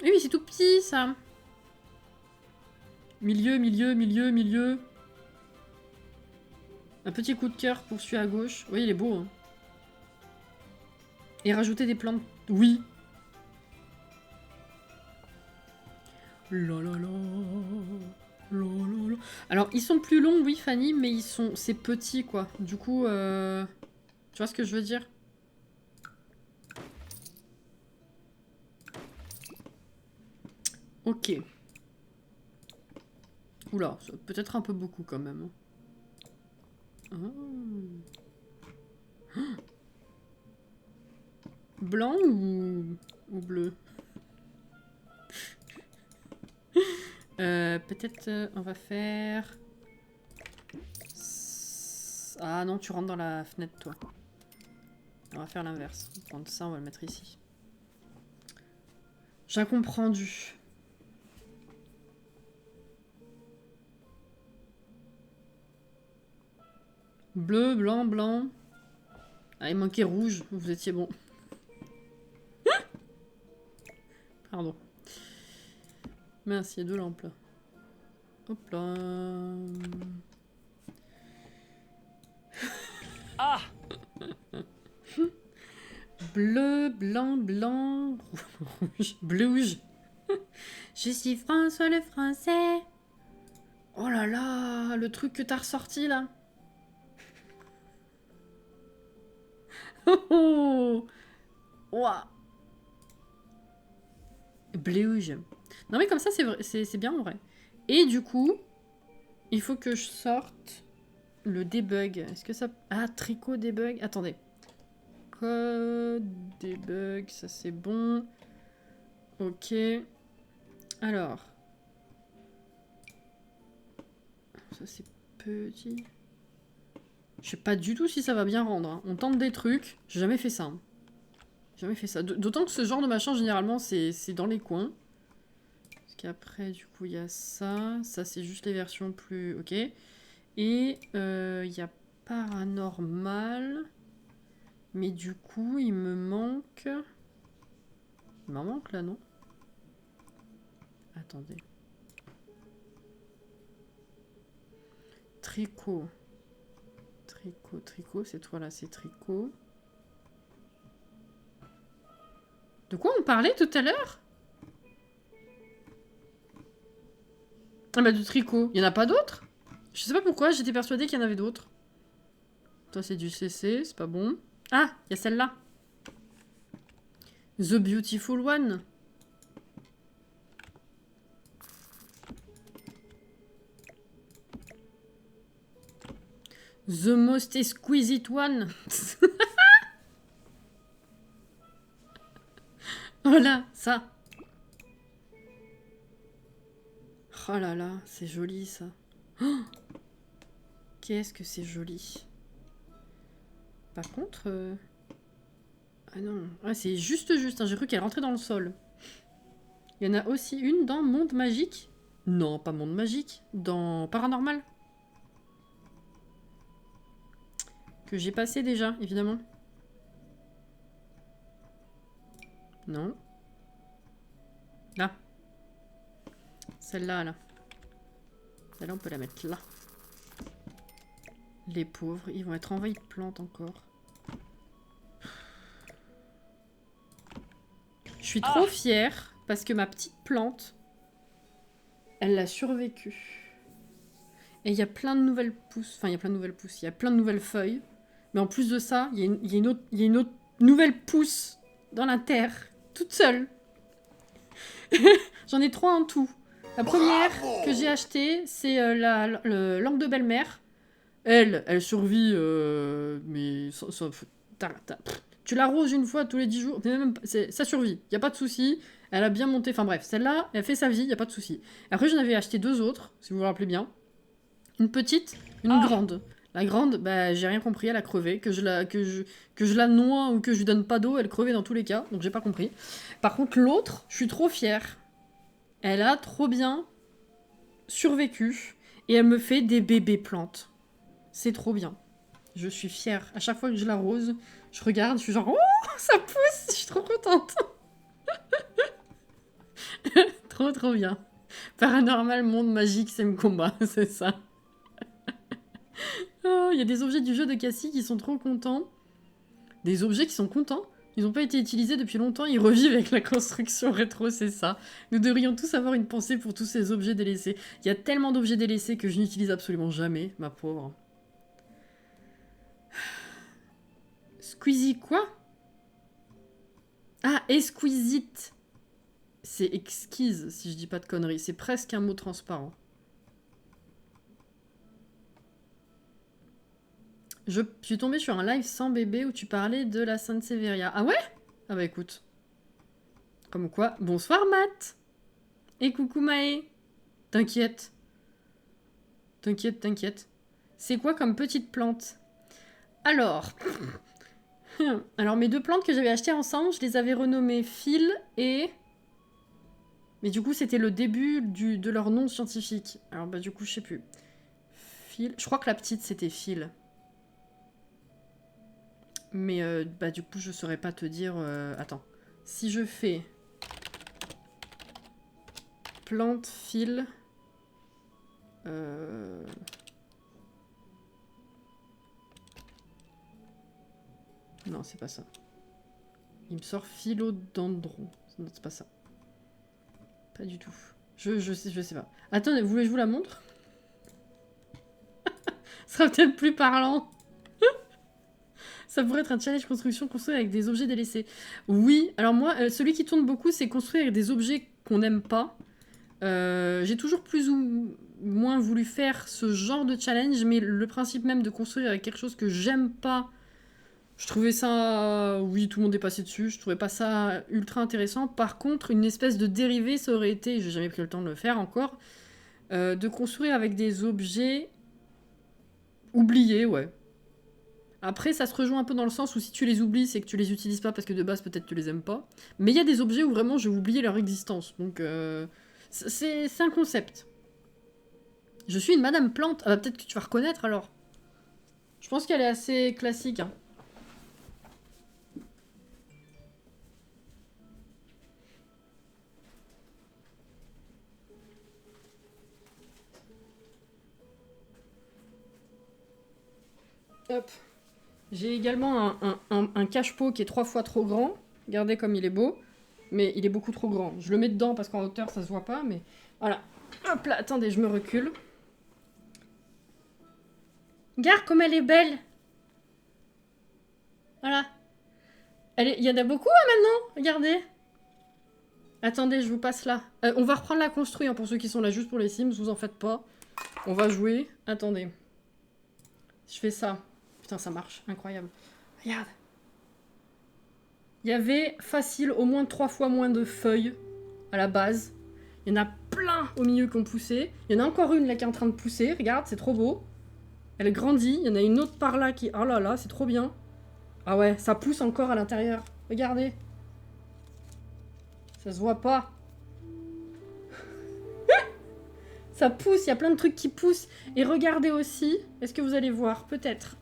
Eh oui, c'est tout petit, ça. Milieu, milieu, milieu, milieu. Un petit coup de cœur pour celui à gauche. Oui, il est beau. Hein. Et rajouter des plantes. Oui. La la la. La la la. Alors, ils sont plus longs, oui, Fanny, mais ils sont... C'est petit, quoi. Du coup, tu vois ce que je veux dire? Ok. Oula, peut-être un peu beaucoup, quand même. Oh. Blanc ou bleu? Peut-être on va faire... Ah non, tu rentres dans la fenêtre, toi. On va faire l'inverse. On va prendre ça, on va le mettre ici. J'ai comprendu. Bleu, blanc, blanc. Ah, il manquait rouge. Vous étiez bon. Pardon. Mince, il y a deux lampes là. Hop là. Ah! Bleu, blanc, blanc, rouge, blouge. Je suis François le français. Oh là là, le truc que t'as ressorti là. Oh oh. Ouah. Blouge. Non mais comme ça c'est bien en vrai. Et du coup, il faut que je sorte le debug. Est-ce que ça... Ah, tricot debug. Attendez. code, debug, ça c'est bon. Ok. Alors. Ça c'est petit. Je sais pas du tout si ça va bien rendre. Hein. On tente des trucs. J'ai jamais fait ça. Hein. Jamais fait ça. D'autant que ce genre de machin, généralement, c'est dans les coins. Parce qu'après, du coup, il y a ça. Ça, c'est juste les versions plus... Ok. Et il y a paranormal. Mais du coup, il me manque... Il m'en manque, là, non? Attendez. Tricot. Tricot, c'est toi, là, c'est tricot. De quoi on parlait tout à l'heure? Ah bah du tricot. Il y en a pas d'autres? Je sais pas pourquoi, j'étais persuadée qu'il y en avait d'autres. Toi c'est du CC, c'est pas bon. Ah, il y a celle-là. The Beautiful One. The Most Exquisite One. Voilà, ça. Oh là là, c'est joli ça. Oh, qu'est-ce que c'est joli. Par contre... Ah non, ah, c'est juste. Hein. J'ai cru qu'elle rentrait dans le sol. Il y en a aussi une dans Monde Magique. Non, pas Monde Magique. Dans Paranormal. Que j'ai passé déjà, évidemment. Non. Là. Celle-là, là. Celle-là, on peut la mettre là. Les pauvres, ils vont être envahis de plantes encore. Je suis trop fière parce que ma petite plante, elle a survécu. Et il y a plein de nouvelles pousses. Enfin, il y a plein de nouvelles pousses. Il y a plein de nouvelles feuilles. Mais en plus de ça, il y a une autre nouvelle pousse dans la terre. Toute seule. J'en ai 3 en tout. La première que j'ai achetée, c'est la langue de belle-mère. Elle survit, mais... tu l'arroses une fois tous les 10 jours, même, ça survit, il n'y a pas de souci. Elle a bien monté, enfin bref, celle-là, elle fait sa vie, il n'y a pas de souci. Après, j'en avais acheté 2 autres, si vous vous rappelez bien. Une petite, une grande. La grande, bah, j'ai rien compris, elle a crevé. Que je la noie ou que je lui donne pas d'eau, elle crevait dans tous les cas, donc j'ai pas compris. Par contre, l'autre, je suis trop fière. Elle a trop bien survécu et elle me fait des bébés plantes. C'est trop bien. Je suis fière. À chaque fois que je l'arrose, je regarde, je suis genre « Oh, ça pousse !» Je suis trop contente. Trop, trop bien. Paranormal, monde magique, c'est mon combat, c'est ça. Oh, il y a des objets du jeu de Cassie qui sont trop contents. Des objets qui sont contents. Ils n'ont pas été utilisés depuis longtemps, ils revivent avec la construction rétro, c'est ça. Nous devrions tous avoir une pensée pour tous ces objets délaissés. Il y a tellement d'objets délaissés que je n'utilise absolument jamais, ma pauvre. Squeezie quoi? Ah, exquisite. C'est exquise, si je dis pas de conneries. C'est presque un mot transparent. Je suis tombée sur un live sans bébé où tu parlais de la Sainte-Séveria. Ah ouais? Ah bah écoute. Comme quoi. Bonsoir Matt. Et coucou Maë. T'inquiète. T'inquiète, t'inquiète. C'est quoi comme petite plante? Alors... Alors mes 2 plantes que j'avais achetées ensemble, je les avais renommées Phil et... Mais du coup c'était le début de leur nom scientifique. Alors bah du coup je sais plus. Phil... Je crois que la petite c'était Phil. Mais bah du coup je saurais pas te dire... Attends. Si je fais... Plante, fil... Non, c'est pas ça. Il me sort philodendron. Non, c'est pas ça. Pas du tout. Je sais pas. Attendez, vous voulez que je vous la montre? Ce sera peut-être plus parlant. Ça pourrait être un challenge construction construit avec des objets délaissés. Oui, alors moi, celui qui tourne beaucoup, c'est construire avec des objets qu'on n'aime pas. J'ai toujours plus ou moins voulu faire ce genre de challenge, mais le principe même de construire avec quelque chose que j'aime pas, Je trouvais ça... Oui, tout le monde est passé dessus. Je trouvais pas ça ultra intéressant. Par contre, une espèce de dérivé, ça aurait été... J'ai jamais pris le temps de le faire encore. De construire avec des objets... oubliés, ouais. Après, ça se rejoint un peu dans le sens où si tu les oublies, c'est que tu les utilises pas parce que de base, peut-être tu les aimes pas. Mais il y a des objets où vraiment, j'ai oublié leur existence. Donc, c'est un concept. Je suis une Madame Plante. Ah bah, peut-être que tu vas reconnaître, alors. Je pense qu'elle est assez classique, hein. Hop. J'ai également un cache-pot qui est 3 fois trop grand. Regardez comme il est beau. Mais il est beaucoup trop grand. Je le mets dedans parce qu'en hauteur, ça se voit pas, mais... Voilà. Hop là, attendez, je me recule. Regarde comme elle est belle. Voilà. Il y en a beaucoup, hein, maintenant. Regardez. Attendez, je vous passe là. On va reprendre la construire, hein, pour ceux qui sont là juste pour les Sims. Vous en faites pas. On va jouer. Attendez. Je fais ça. Putain, ça marche. Incroyable. Regarde. Il y avait facile au moins 3 fois moins de feuilles à la base. Il y en a plein au milieu qui ont poussé. Il y en a encore une là qui est en train de pousser. Regarde, c'est trop beau. Elle grandit. Il y en a une autre par là qui... Oh là là, c'est trop bien. Ah ouais, ça pousse encore à l'intérieur. Regardez. Ça se voit pas. Ça pousse, il y a plein de trucs qui poussent. Et regardez aussi. Est-ce que vous allez voir? Peut-être.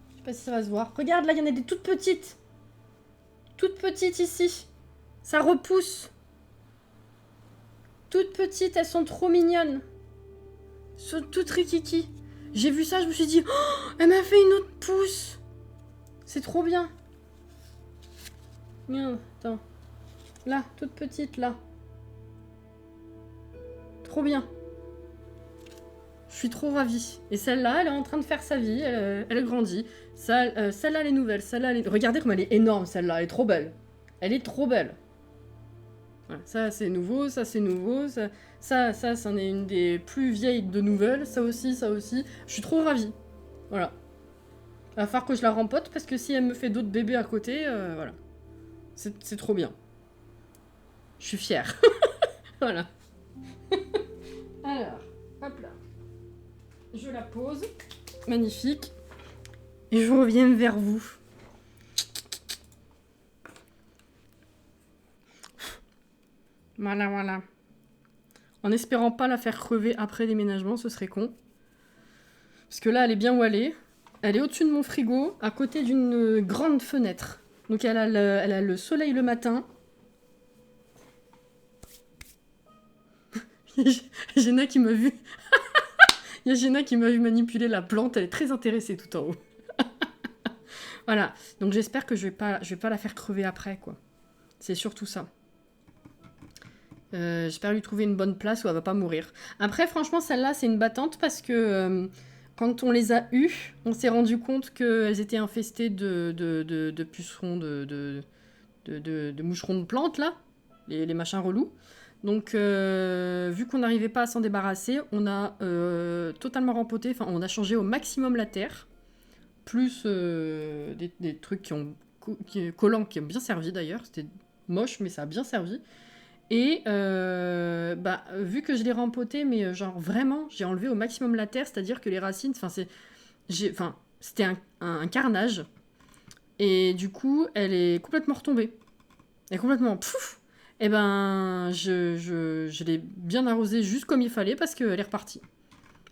Je sais pas si ça va se voir. Regarde, là, il y en a des toutes petites. Toutes petites ici. Ça repousse. Toutes petites, elles sont trop mignonnes. Elles sont toutes rikiki. J'ai vu ça, je me suis dit, oh, elle m'a fait une autre pousse. C'est trop bien. Regarde, attends. Là, toute petite, là. Trop bien. Je suis trop ravie. Et celle-là, elle est en train de faire sa vie. Elle grandit. Celle-là, elle est nouvelle. Celle-là, elle est... Regardez comme elle est énorme, celle-là. Elle est trop belle. Elle est trop belle. Voilà, ça, c'est nouveau. Ça, c'est nouveau. Ça, c'en est une des plus vieilles de nouvelles. Ça aussi, ça aussi. Je suis trop ravie. Voilà. Il va falloir que je la rempote parce que si elle me fait d'autres bébés à côté, voilà. C'est trop bien. Je suis fière. Voilà. Alors, hop là. Je la pose. Magnifique. Et je reviens vers vous. Voilà, voilà. En espérant pas la faire crever après déménagement, ce serait con. Parce que là, elle est bien où elle est. Elle est au-dessus de mon frigo, à côté d'une grande fenêtre. Donc elle a le soleil le matin. Jenna qui m'a vu. Il y a Jenna qui m'a vu manipuler la plante. Elle est très intéressée tout en haut. Voilà. Donc j'espère que je vais pas la faire crever après, quoi. C'est surtout ça. J'espère lui trouver une bonne place où elle va pas mourir. Après, franchement, celle-là, c'est une battante parce que quand on les a eues, on s'est rendu compte qu'elles étaient infestées de pucerons, de moucherons de plantes, là. Les machins relous. Donc, vu qu'on n'arrivait pas à s'en débarrasser, on a totalement rempoté, enfin, on a changé au maximum la terre, plus des trucs collants qui ont bien servi d'ailleurs. C'était moche, mais ça a bien servi. Et vu que je l'ai rempoté, mais genre vraiment, j'ai enlevé au maximum la terre, c'est-à-dire que les racines, c'était un carnage. Et du coup, elle est complètement retombée. Elle est complètement pouf. Et ben, je l'ai bien arrosée juste comme il fallait parce qu'elle est repartie.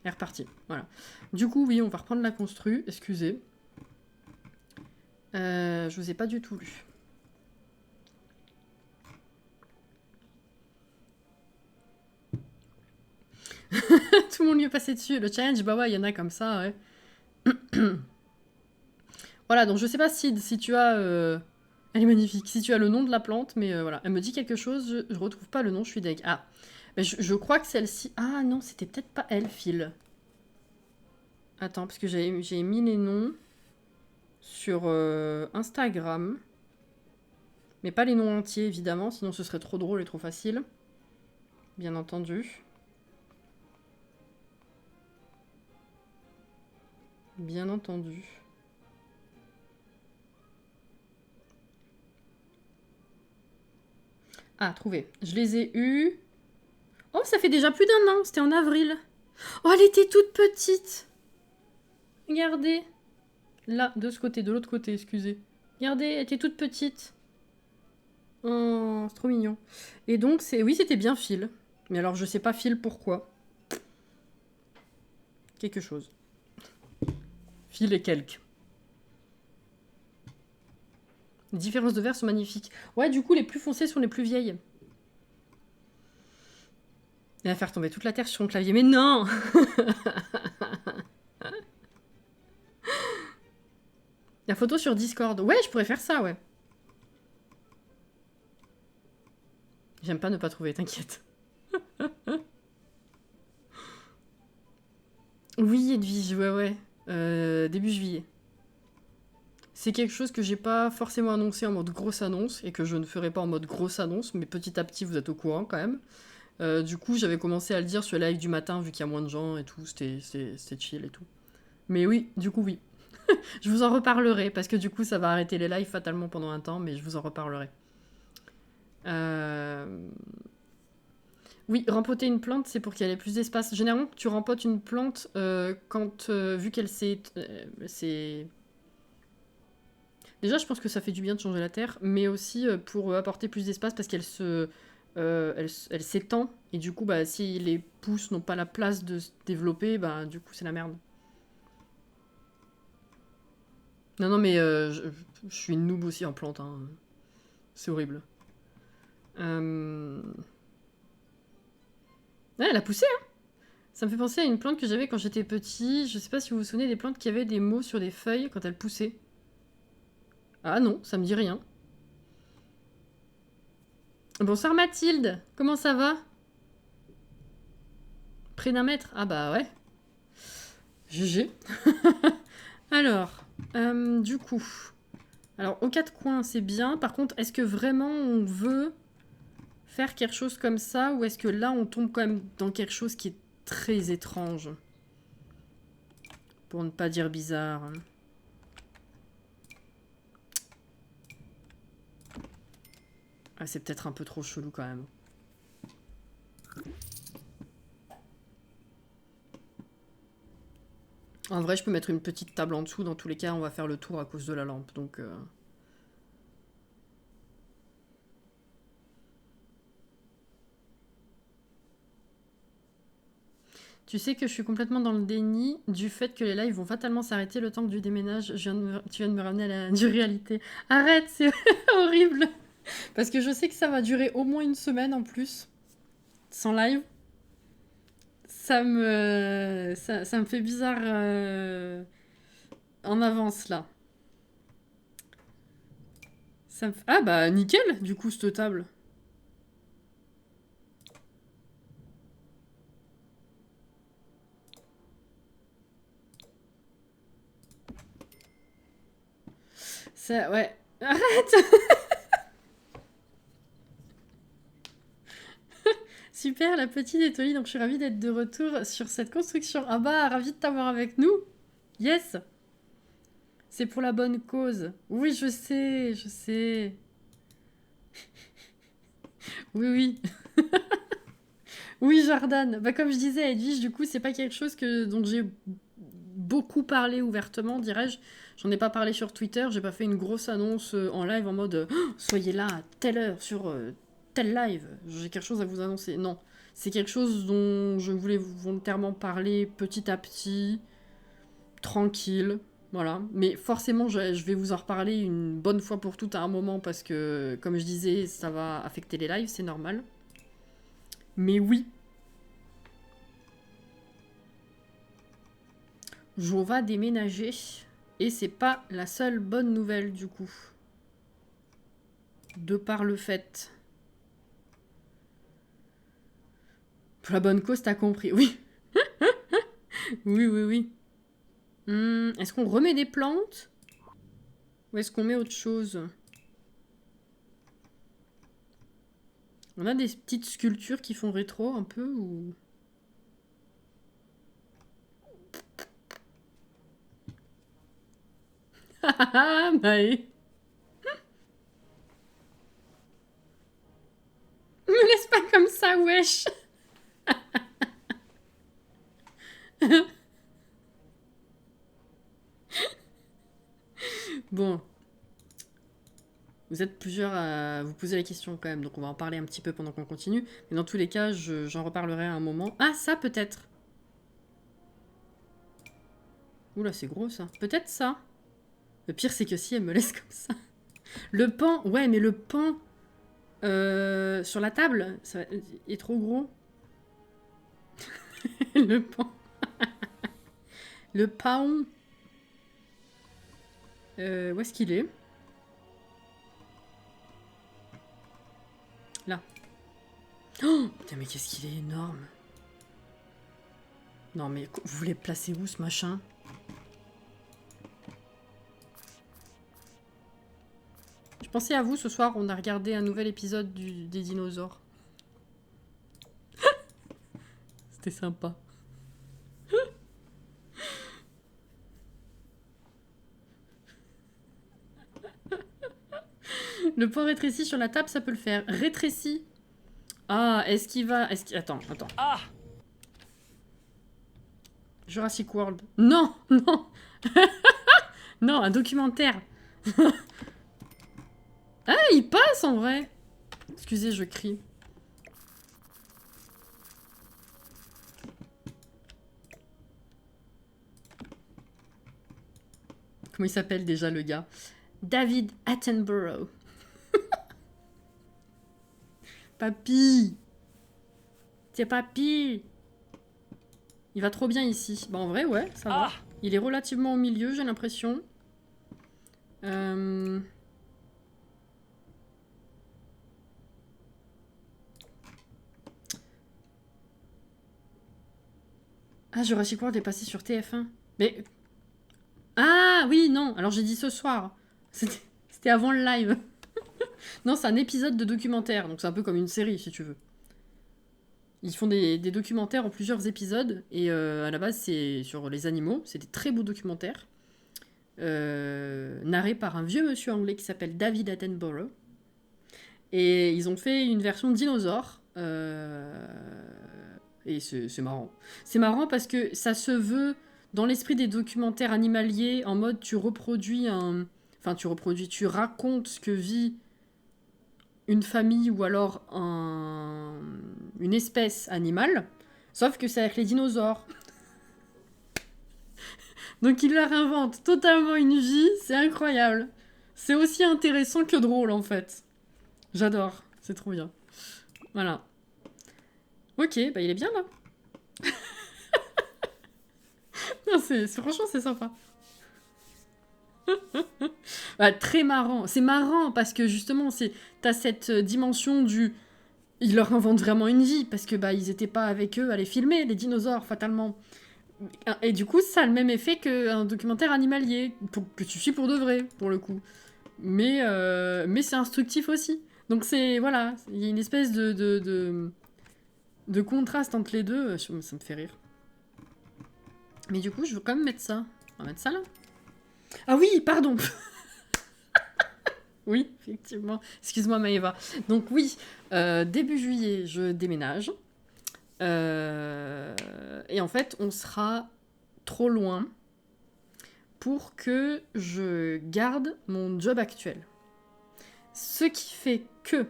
Elle est repartie, voilà. Du coup, oui, on va reprendre la constru, excusez. Je vous ai pas du tout lu. Tout le monde lui est passé dessus. Le challenge, bah ouais, il y en a comme ça, ouais. Voilà, donc je sais pas si tu as... Elle est magnifique. Si tu as le nom de la plante, mais voilà. Elle me dit quelque chose, je retrouve pas le nom, je suis deg. Ah, mais je crois que celle-ci... Ah non, c'était peut-être pas elle, Phil. Attends, parce que j'ai mis les noms sur Instagram. Mais pas les noms entiers, évidemment, sinon ce serait trop drôle et trop facile. Bien entendu. Bien entendu. Ah, trouvé. Je les ai eus. Oh, ça fait déjà plus d'un an. C'était en avril. Oh, elle était toute petite. Regardez. Là, de ce côté, de l'autre côté, excusez. Regardez, elle était toute petite. Oh, c'est trop mignon. Et donc, oui, c'était bien Phil. Mais alors, je sais pas Phil pourquoi. Quelque chose. Phil et quelques. Les différences de verre sont magnifiques. Ouais, du coup, les plus foncées sont les plus vieilles. Elle va faire tomber toute la terre sur son clavier. Mais non. La photo sur Discord. Ouais, je pourrais faire ça, ouais. J'aime pas ne pas trouver, t'inquiète. Oui, Edwige, ouais. Début juillet. C'est quelque chose que j'ai pas forcément annoncé en mode grosse annonce et que je ne ferai pas en mode grosse annonce, mais petit à petit vous êtes au courant quand même. Du coup, j'avais commencé à le dire sur le live du matin vu qu'il y a moins de gens et tout, c'était chill et tout. Mais oui, du coup, oui. Je vous en reparlerai parce que du coup, ça va arrêter les lives fatalement pendant un temps, mais je vous en reparlerai. Oui, rempoter une plante, c'est pour qu'elle ait plus d'espace. Généralement, tu rempotes une plante quand, vu qu'elle c'est... Déjà, je pense que ça fait du bien de changer la terre, mais aussi pour apporter plus d'espace parce elle s'étend. Et du coup, bah, si les pousses n'ont pas la place de se développer, bah, du coup, c'est la merde. Non, mais je suis une noob aussi en plante. Hein. C'est horrible. Ouais, elle a poussé, hein. Ça me fait penser à une plante que j'avais quand j'étais petit. Je sais pas si vous vous souvenez des plantes qui avaient des mots sur des feuilles quand elles poussaient. Ah non, ça me dit rien. Bonsoir Mathilde, comment ça va? Près d'un mètre? Ah bah ouais. GG. Alors, du coup... Alors, aux quatre coins, c'est bien. Par contre, est-ce que vraiment on veut faire quelque chose comme ça? Ou est-ce que là, on tombe quand même dans quelque chose qui est très étrange? Pour ne pas dire bizarre. Ah, c'est peut-être un peu trop chelou quand même. En vrai, je peux mettre une petite table en dessous. Dans tous les cas, on va faire le tour à cause de la lampe. Donc... Tu sais que je suis complètement dans le déni du fait que les lives vont fatalement s'arrêter le temps que tu déménages. Tu viens de me ramener à la du réalité. Arrête, c'est horrible. Parce que je sais que ça va durer au moins une semaine en plus. Sans live. Ça me fait bizarre en avance là. Ah bah nickel du coup cette table. Ça, ouais. Arrête. Super, la petite étoile, donc je suis ravie d'être de retour sur cette construction. Ah bah, ravie de t'avoir avec nous. Yes. C'est pour la bonne cause. Oui, je sais, je sais. Oui, oui. Oui, Jordan. Bah, comme je disais à Edwige, du coup, c'est pas quelque chose dont j'ai beaucoup parlé ouvertement, dirais-je. J'en ai pas parlé sur Twitter, j'ai pas fait une grosse annonce en live en mode oh, soyez là à telle heure sur tel live, j'ai quelque chose à vous annoncer. Non, c'est quelque chose dont je voulais volontairement parler petit à petit, tranquille, voilà. Mais forcément, je vais vous en reparler une bonne fois pour toutes à un moment parce que, comme je disais, ça va affecter les lives, c'est normal. Mais oui, je vais déménager. Et c'est pas la seule bonne nouvelle du coup. De par le fait. Pour la bonne cause, t'as compris. Oui. Oui, oui, oui. Est-ce qu'on remet des plantes? Ou est-ce qu'on met autre chose? On a des petites sculptures qui font rétro un peu ou... Maë. wesh. Bon. Vous êtes plusieurs à vous poser la question quand même, donc on va en parler un petit peu pendant qu'on continue. Mais dans tous les cas, j'en reparlerai à un moment. Ah, ça peut-être. Oula, c'est gros ça. Peut-être ça. Le pire, c'est que si elle me laisse comme ça. Le pan, ouais, mais le pan sur la table, ça est trop gros. Le pan. Le paon. Où est-ce qu'il est? Là. Oh putain, mais qu'est-ce qu'il est énorme. Non, mais vous voulez placer où ce machin? Je pensais à vous ce soir, on a regardé un nouvel épisode des dinosaures. C'était sympa. Le point rétréci sur la table, ça peut le faire. Rétréci. Ah, est-ce qu'il va... Attends. Ah! Jurassic World. Non, non. Non, un documentaire. Ah, il passe en vrai. Excusez, je crie. Comment il s'appelle déjà le gars? David Attenborough. Papy. Tiens, papy. Il va trop bien ici. Bah en vrai, ouais, ça va. Il est relativement au milieu, j'ai l'impression. Ah, Jurassic World est passé sur TF1. Mais... Ah, oui, non. Alors j'ai dit ce soir. C'était avant le live. Non, c'est un épisode de documentaire. Donc c'est un peu comme une série, si tu veux. Ils font des documentaires en plusieurs épisodes. Et à la base, c'est sur les animaux. C'est des très beaux documentaires. Narrés par un vieux monsieur anglais qui s'appelle David Attenborough. Et ils ont fait une version dinosaure. Et c'est marrant. C'est marrant parce que ça se veut dans l'esprit des documentaires animaliers, en mode tu reproduis un... Enfin, tu racontes ce que vit une famille ou alors une espèce animale, sauf que c'est avec les dinosaures. Donc ils leur inventent totalement une vie, c'est incroyable. C'est aussi intéressant que drôle en fait. J'adore, c'est trop bien. Voilà. Ok, bah il est bien là. Non, franchement, c'est sympa. Bah, très marrant. C'est marrant parce que justement, t'as cette dimension du... Ils leur inventent vraiment une vie parce que bah ils étaient pas avec eux à les filmer, les dinosaures, fatalement. Et du coup, ça a le même effet qu'un documentaire animalier, que tu suis pour de vrai, pour le coup. Mais c'est instructif aussi. Donc c'est... Voilà, il y a une espèce de contraste entre les deux, ça me fait rire. Mais du coup, je veux quand même mettre ça. On va mettre ça là. Ah oui, pardon. Oui, effectivement. Excuse-moi Maëva. Donc oui, début juillet, je déménage. Et en fait, on sera trop loin pour que je garde mon job actuel. Ce qui fait que...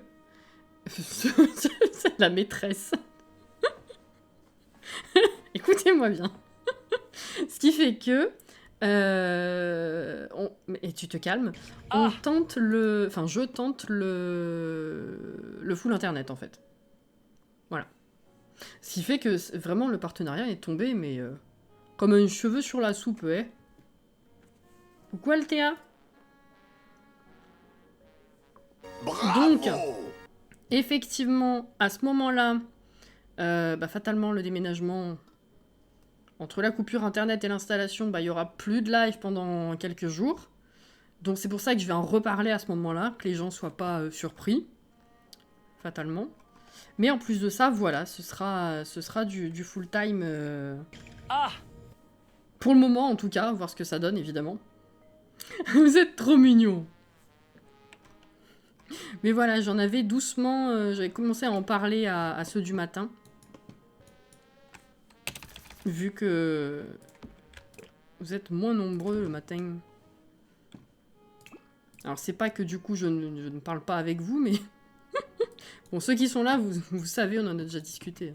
C'est la maîtresse. Écoutez-moi bien. Ce qui fait que... Et tu te calmes. On tente le... Enfin, je tente le full internet, en fait. Voilà. Ce qui fait que vraiment, le partenariat est tombé, mais... comme un cheveu sur la soupe, ouais. Coucou Althea. Bravo! Donc, effectivement, à ce moment-là, fatalement, le déménagement... Entre la coupure internet et l'installation, il y aura plus de live pendant quelques jours. Donc c'est pour ça que je vais en reparler à ce moment-là, que les gens soient pas surpris, fatalement. Mais en plus de ça, voilà, ce sera du full-time. Pour le moment, en tout cas, voir ce que ça donne, évidemment. Vous êtes trop mignons. Mais voilà, j'en avais doucement... J'avais commencé à en parler à ceux du matin. Vu que... Vous êtes moins nombreux le matin. Alors c'est pas que du coup je ne parle pas avec vous, mais... Bon, ceux qui sont là, vous savez, on en a déjà discuté.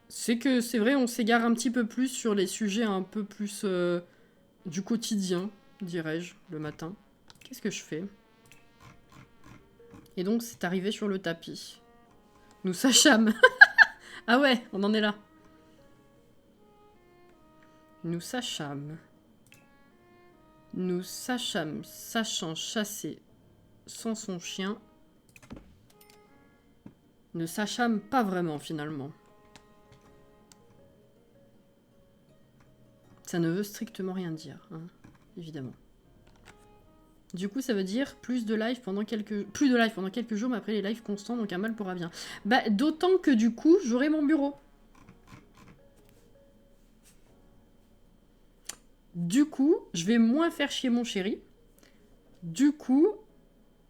C'est que c'est vrai, on s'égare un petit peu plus sur les sujets un peu plus du quotidien, dirais-je, le matin. Qu'est-ce que je fais? Et donc c'est arrivé sur le tapis. Nous sachâmes. Ah ouais, on en est là. Nous sachâmes. Nous sachâmes, sachant chasser sans son chien. Ne sachâmes pas vraiment finalement. Ça ne veut strictement rien dire, hein, évidemment. Du coup, ça veut dire plus de live pendant quelques jours, mais après les lives constants, donc un mal pourra bien. Bah, d'autant que du coup, j'aurai mon bureau. Du coup, je vais moins faire chier mon chéri. Du coup,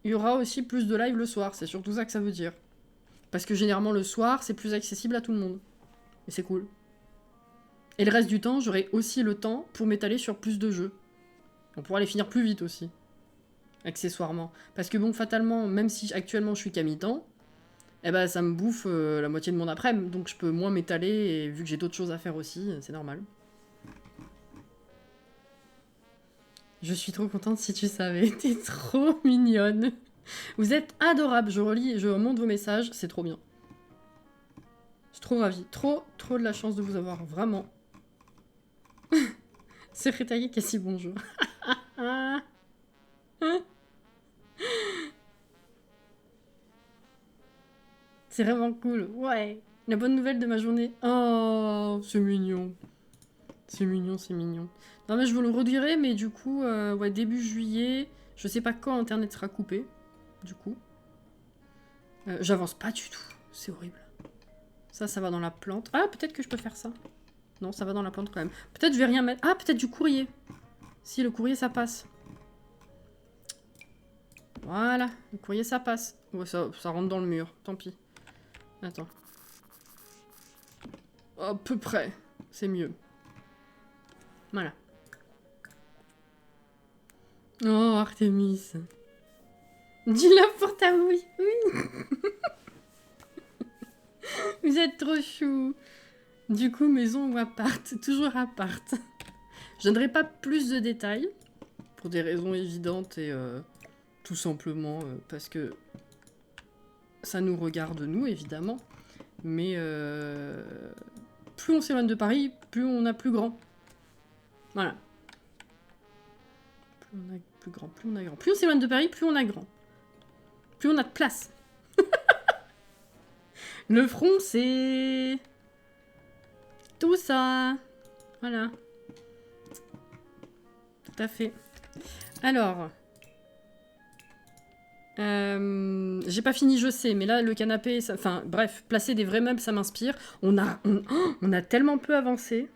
il y aura aussi plus de live le soir. C'est surtout ça que ça veut dire. Parce que généralement, le soir, c'est plus accessible à tout le monde. Et c'est cool. Et le reste du temps, j'aurai aussi le temps pour m'étaler sur plus de jeux. On pourra les finir plus vite aussi. Accessoirement. Parce que bon, fatalement, même si actuellement je suis qu'à mi-temps, eh ben ça me bouffe la moitié de mon après-midi. Donc je peux moins m'étaler, et vu que j'ai d'autres choses à faire aussi, c'est normal. Je suis trop contente si tu savais. T'es trop mignonne. Vous êtes adorables. Je relis, je remonte vos messages. C'est trop bien. Je suis trop ravie. Trop de la chance de vous avoir. Vraiment. Secrétaire Cassie, bonjour. C'est vraiment cool. Ouais. La bonne nouvelle de ma journée. Oh, c'est mignon. C'est mignon, c'est mignon. Non mais je vous le redirai, mais du coup, ouais, début juillet, je sais pas quand Internet sera coupé, du coup. J'avance pas du tout, c'est horrible. Ça va dans la plante. Ah, peut-être que je peux faire ça. Non, ça va dans la plante quand même. Peut-être je vais rien mettre. Ah, peut-être du courrier. Si, le courrier, ça passe. Voilà, le courrier, ça passe. Ouais, ça rentre dans le mur, tant pis. Attends. À peu près, c'est mieux. Voilà. Oh, Artemis. Dis-la pour ta oui. Oui. Vous êtes trop chou. Du coup, maison ou appart? Toujours appart. Je donnerai pas plus de détails. Pour des raisons évidentes et tout simplement parce que ça nous regarde nous, évidemment. Mais plus on s'éloigne de Paris, plus on a plus grand. Voilà. Plus on a plus grand, plus on a grand. Plus on s'éloigne de Paris, plus on a grand. Plus on a de place. Le front, c'est... tout ça. Voilà. Tout à fait. Alors... j'ai pas fini, je sais, mais là, le canapé... Ça... Enfin, bref, placer des vrais meubles, ça m'inspire. On a tellement peu avancé.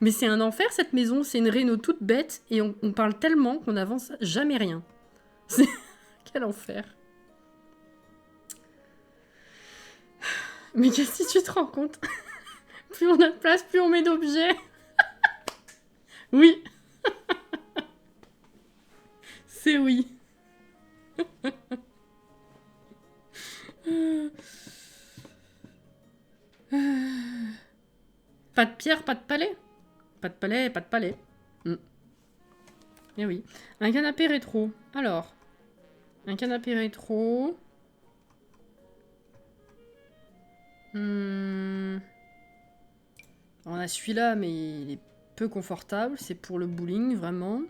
Mais c'est un enfer, cette maison. C'est une réno toute bête. Et on parle tellement qu'on n'avance jamais rien. Quel enfer. Mais qu'est-ce que tu te rends compte? Plus on a de place, plus on met d'objets. Oui. C'est oui. Pas de pierre, pas de palais. Pas de palais, pas de palais. Eh oui. Un canapé rétro. Alors. Un canapé rétro. On a celui-là, mais il est peu confortable. C'est pour le bowling, vraiment.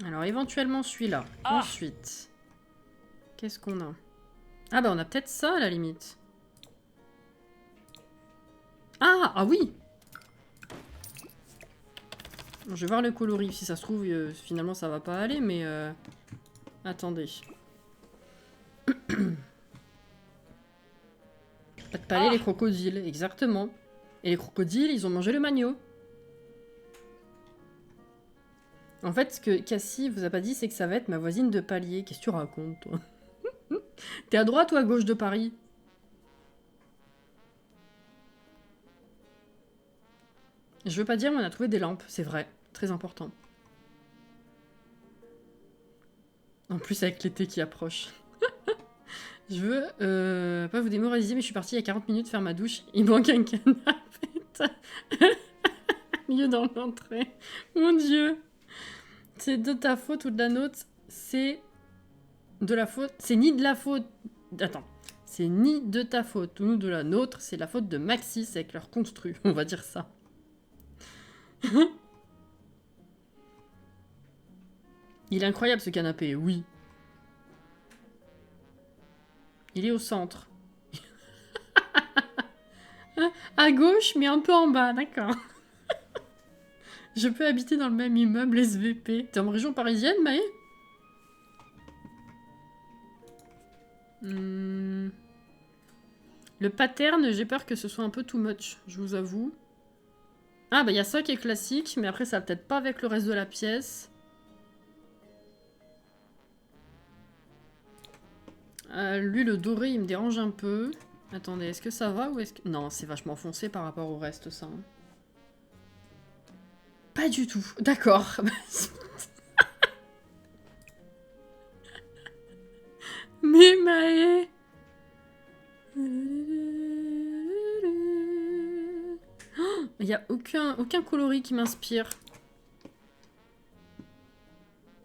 Alors, éventuellement celui-là. Ah. Ensuite. Qu'est-ce qu'on a? Ah bah on a peut-être ça à la limite. Ah oui. Bon, je vais voir le coloris. Si ça se trouve, finalement ça va pas aller, mais... Attendez. Pas de palais, les crocodiles. Exactement. Et les crocodiles, ils ont mangé le magno. En fait, ce que Cassie vous a pas dit, c'est que ça va être ma voisine de palier. Qu'est-ce que tu racontes, toi? T'es à droite ou à gauche de Paris? Je veux pas dire, mais on a trouvé des lampes, c'est vrai. Très important. En plus, avec l'été qui approche. Je veux pas vous démoraliser, mais je suis partie il y a 40 minutes faire ma douche. Il manque un canapé. Mieux dans l'entrée. Mon Dieu. C'est de ta faute ou de la nôtre. C'est de la faute. C'est ni de la faute. Attends. C'est ni de ta faute ou de la nôtre. C'est la faute de Maxis avec leur construit. On va dire ça. Il est incroyable ce canapé, oui. Il est au centre. À gauche, mais un peu en bas, d'accord. Je peux habiter dans le même immeuble SVP. T'es en région parisienne, Maë? Le pattern, j'ai peur que ce soit un peu too much, je vous avoue. Ah, bah il y a ça qui est classique, mais après ça va peut-être pas avec le reste de la pièce. Lui, le doré, il me dérange un peu. Attendez, est-ce que ça va ou est-ce que... Non, c'est vachement foncé par rapport au reste, ça. Hein. Pas du tout. D'accord. Mais Maë... Il n'y a aucun coloris qui m'inspire.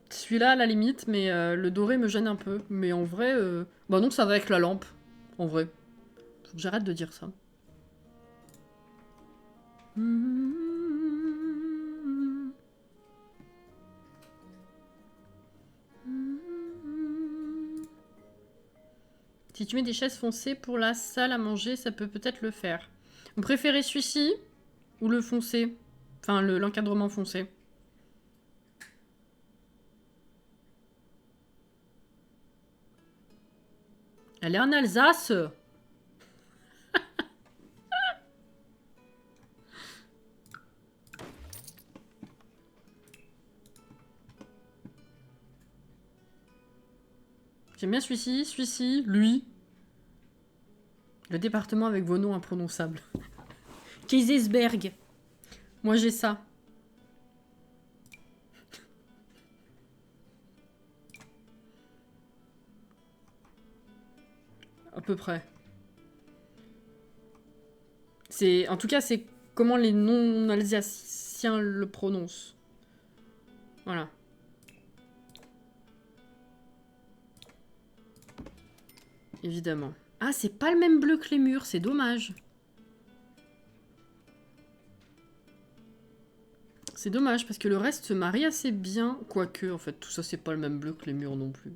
Celui-là, à la limite, mais le doré me gêne un peu. Mais en vrai... Bah non, ça va avec la lampe. En vrai. Faut que j'arrête de dire ça. Si tu mets des chaises foncées pour la salle à manger, ça peut peut-être le faire. Vous préférez celui-ci ou le foncé? Enfin, l'encadrement foncé. Elle est en Alsace. J'aime bien celui-ci, lui. Le département avec vos noms imprononçables. Kaisersberg. Moi j'ai ça. À peu près. En tout cas, c'est comment les non-alsaciens le prononcent. Voilà. Évidemment. Ah, c'est pas le même bleu que les murs, c'est dommage. C'est dommage, parce que le reste se marie assez bien. Quoique, en fait, tout ça, c'est pas le même bleu que les murs non plus.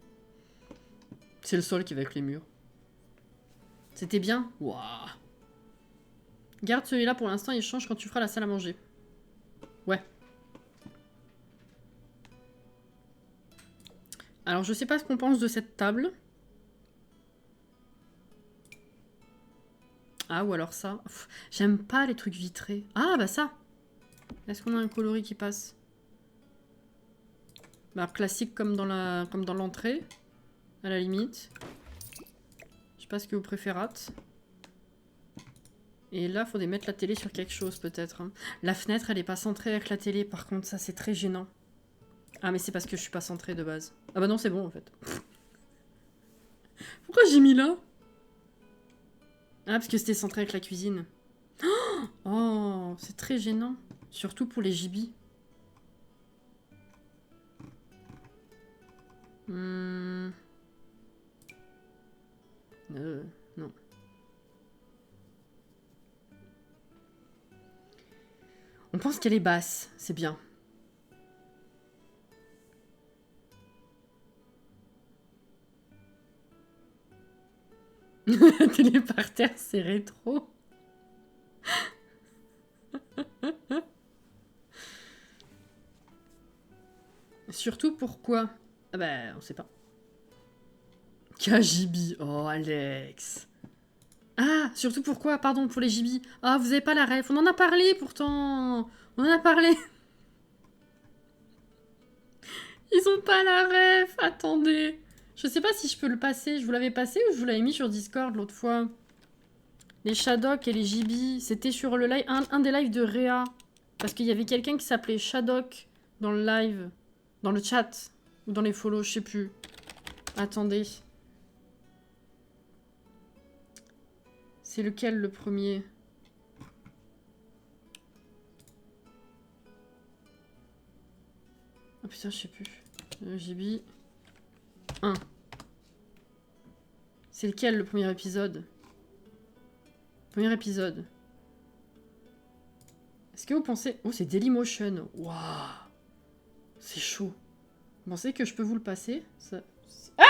C'est le sol qui va avec les murs. C'était bien? Waouh. Garde celui-là pour l'instant, il change quand tu feras la salle à manger. Ouais. Alors, je sais pas ce qu'on pense de cette table. Ah, ou alors ça. J'aime pas les trucs vitrés. Ah, bah ça. Est-ce qu'on a un coloris qui passe? Bah, classique comme dans l'entrée. À la limite. Je sais pas ce que vous préférate. Et là, il faudrait mettre la télé sur quelque chose, peut-être. Hein. La fenêtre, elle est pas centrée avec la télé. Par contre, ça, c'est très gênant. Ah, mais c'est parce que je suis pas centrée de base. Ah bah non, c'est bon, en fait. Pourquoi j'ai mis là? Ah, parce que c'était centré avec la cuisine. Oh, c'est très gênant. Surtout pour les gibis. Non. On pense qu'elle est basse, c'est bien. La télé par terre, c'est rétro. Surtout pourquoi? Ah bah, on sait pas. Kajibi. Oh, Alex. Ah, surtout pourquoi? Pardon, pour les gibis. Ah, vous avez pas la ref. On en a parlé, pourtant. On en a parlé. Ils ont pas la ref. Attendez. Je sais pas si je peux le passer. Je vous l'avais passé ou je vous l'avais mis sur Discord l'autre fois? Les Shadok et les gibis. C'était sur le live, un des lives de Réa. Parce qu'il y avait quelqu'un qui s'appelait Shadok dans le live. Dans le chat. Ou dans les follow, je sais plus. Attendez. C'est lequel le premier? Ah putain, je sais plus. Gibi 1. C'est lequel le premier épisode? Premier épisode. Est-ce que vous pensez... Oh, c'est Dailymotion. Waouh. C'est chaud. Vous pensez que je peux vous le passer? Ça... Ah!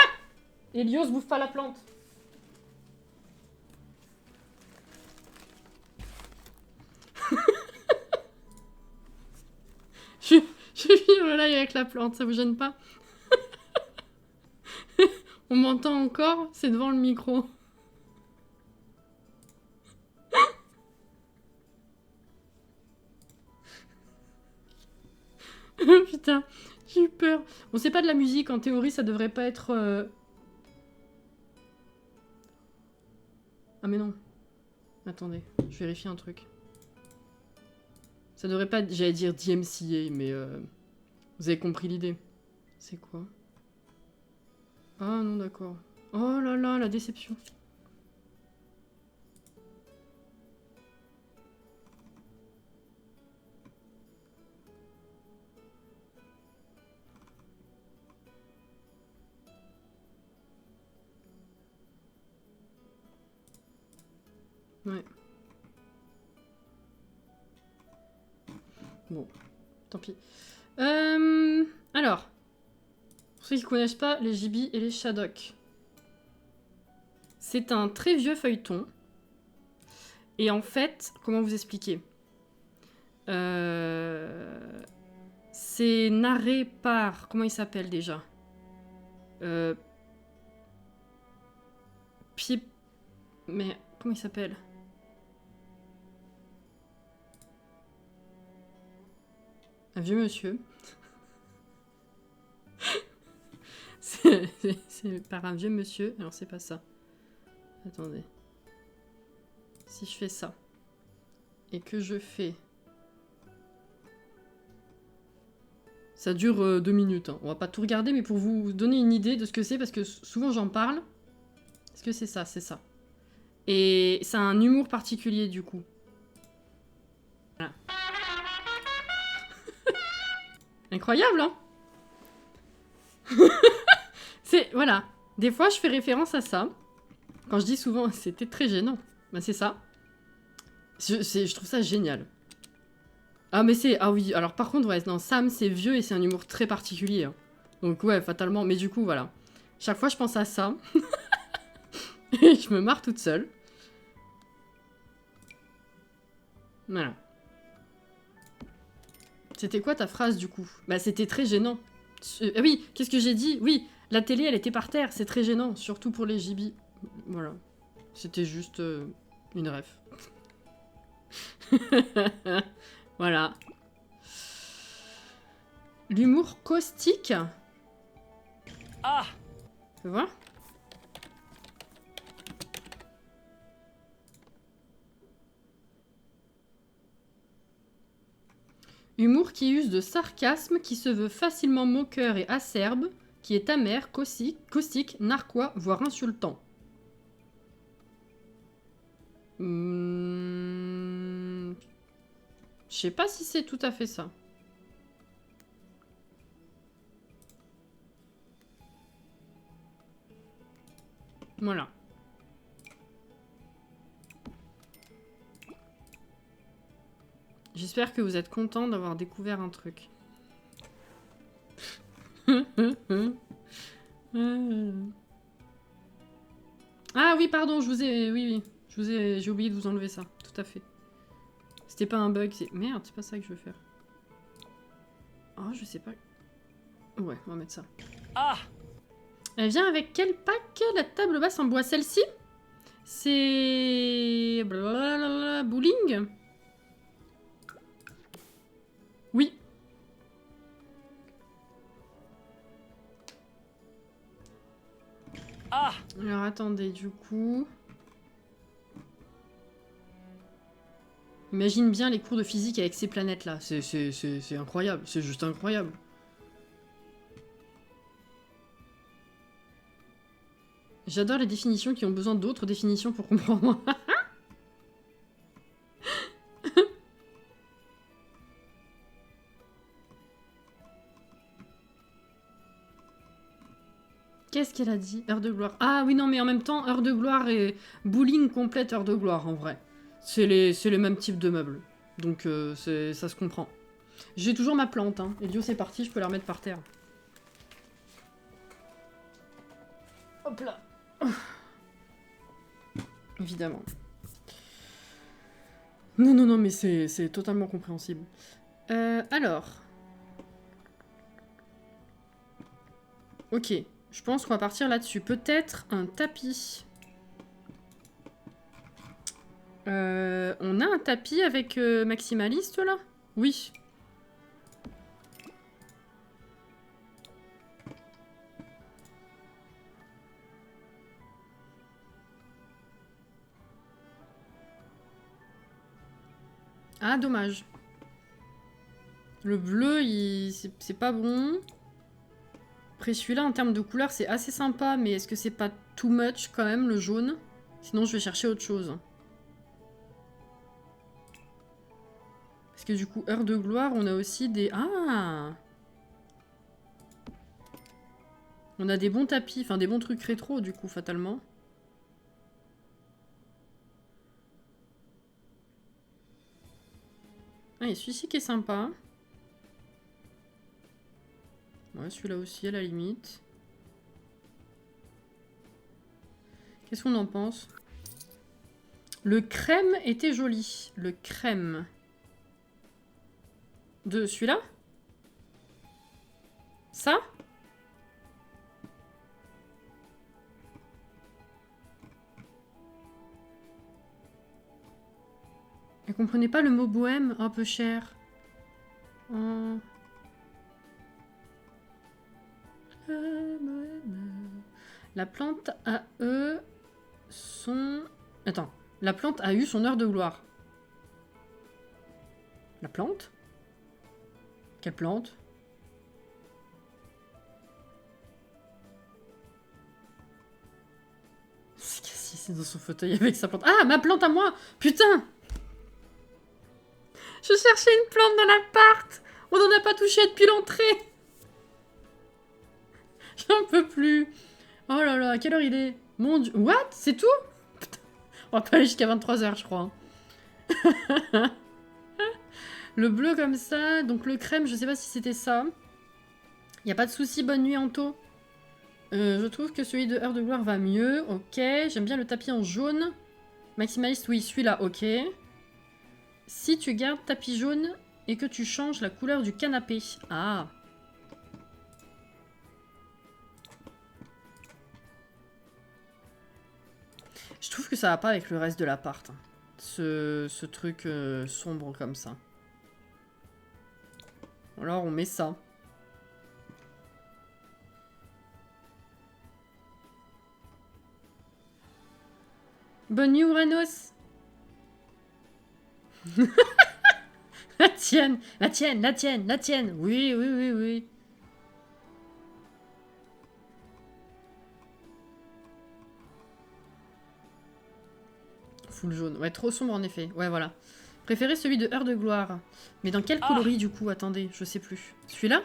Helios, bouffe pas la plante. je vis le live avec la plante, ça vous gêne pas? On m'entend encore? C'est devant le micro. Putain, j'ai eu peur. Bon, c'est pas de la musique, en théorie, ça devrait pas être... Ah mais non. Attendez, je vérifie un truc. Ça devrait pas... J'allais dire DMCA, mais... Vous avez compris l'idée. C'est quoi? Ah non, d'accord. Oh là là, la déception. Ouais. Bon, tant pis. Alors, pour ceux qui ne connaissent pas les gibis et les Shadok. C'est un très vieux feuilleton. Et en fait, comment vous expliquer? C'est narré par... Comment il s'appelle déjà? Mais comment il s'appelle? Un vieux monsieur. C'est par un vieux monsieur. Alors c'est pas ça. Attendez. Si je fais ça. Et que je fais... Ça dure 2 minutes. Hein. On va pas tout regarder, mais pour vous donner une idée de ce que c'est, parce que souvent j'en parle. Est-ce que c'est ça? C'est ça. Et ça a un humour particulier, du coup. Voilà. Incroyable, hein? C'est... Voilà. Des fois, je fais référence à ça. Quand je dis souvent, c'était très gênant. Ben, c'est ça. Je trouve ça génial. Ah, mais c'est... Ah oui, alors par contre, ouais, non, Sam, c'est vieux et c'est un humour très particulier. Hein. Donc ouais, fatalement. Mais du coup, voilà. Chaque fois, je pense à ça. Et je me marre toute seule. Voilà. C'était quoi ta phrase, du coup? Bah, c'était très gênant. Ah oui, qu'est-ce que j'ai dit? Oui, la télé, elle était par terre. C'est très gênant, surtout pour les gibis. Voilà. C'était juste une ref. Voilà. L'humour caustique. Ah! Tu vois? Humour qui use de sarcasme, qui se veut facilement moqueur et acerbe, qui est amer, caustique, narquois, voire insultant. Je sais pas si c'est tout à fait ça. Voilà. J'espère que vous êtes contents d'avoir découvert un truc. Ah oui, pardon, je vous ai... Oui, oui. J'ai oublié de vous enlever ça. Tout à fait. C'était pas un bug, c'est... Merde, c'est pas ça que je veux faire. Oh, je sais pas. Ouais, on va mettre ça. Ah! Elle vient avec quel pack? La table basse en bois? Celle-ci? C'est... blablabla, bowling? Oui. Ah! Alors attendez, du coup... Imagine bien les cours de physique avec ces planètes-là. C'est incroyable, c'est juste incroyable. J'adore les définitions qui ont besoin d'autres définitions pour comprendre. Qu'est-ce qu'elle a dit? Heure de gloire. Ah oui, non, mais en même temps, heure de gloire et bowling complète heure de gloire, en vrai. C'est les mêmes types de meubles. Donc, ça se comprend. J'ai toujours ma plante, hein. Elio, c'est parti, je peux la remettre par terre. Hop là. Évidemment. Non, non, non, mais c'est totalement compréhensible. Alors. Ok. Je pense qu'on va partir là-dessus. Peut-être un tapis. On a un tapis avec maximaliste, là? Oui. Ah, dommage. Le bleu, c'est pas bon. Après, celui-là, en termes de couleur, c'est assez sympa, mais est-ce que c'est pas too much, quand même, le jaune? Sinon, je vais chercher autre chose. Parce que du coup, heure de gloire, on a aussi des... Ah! On a des bons tapis, enfin des bons trucs rétro, du coup, fatalement. Ah, et celui-ci qui est sympa. Ouais, celui-là aussi, à la limite. Qu'est-ce qu'on en pense? Le crème était joli. Le crème. De celui-là? Ça? Elle comprenait pas le mot bohème? Un peu cher. Oh. La plante a eu son... Attends. La plante a eu son heure de gloire. La plante? Quelle plante? C'est Cassie, c'est dans son fauteuil avec sa plante. Ah, ma plante à moi! Putain! Je cherchais une plante dans l'appart! On n'en a pas touché depuis l'entrée! J'en peux plus! Oh là là, à quelle heure il est? Mon dieu... What? C'est tout? Putain. On va pas aller jusqu'à 23 h, je crois. Le bleu comme ça, donc le crème, je sais pas si c'était ça. Y a pas de souci, bonne nuit Anto. Je trouve que celui de Heure de Gloire va mieux, ok. J'aime bien le tapis en jaune. Maximaliste, oui, celui-là, ok. Si tu gardes tapis jaune et que tu changes la couleur du canapé. Ah. Je trouve que ça va pas avec le reste de l'appart. Ce truc sombre comme ça. Alors on met ça. Bonne nuit Uranus. La tienne, la tienne, la tienne, la tienne. Oui, oui, oui, oui. Full jaune. Ouais, trop sombre en effet. Ouais, voilà. Préférez celui de Heure de Gloire. Mais dans quel coloris du coup? Attendez, je sais plus. Celui-là?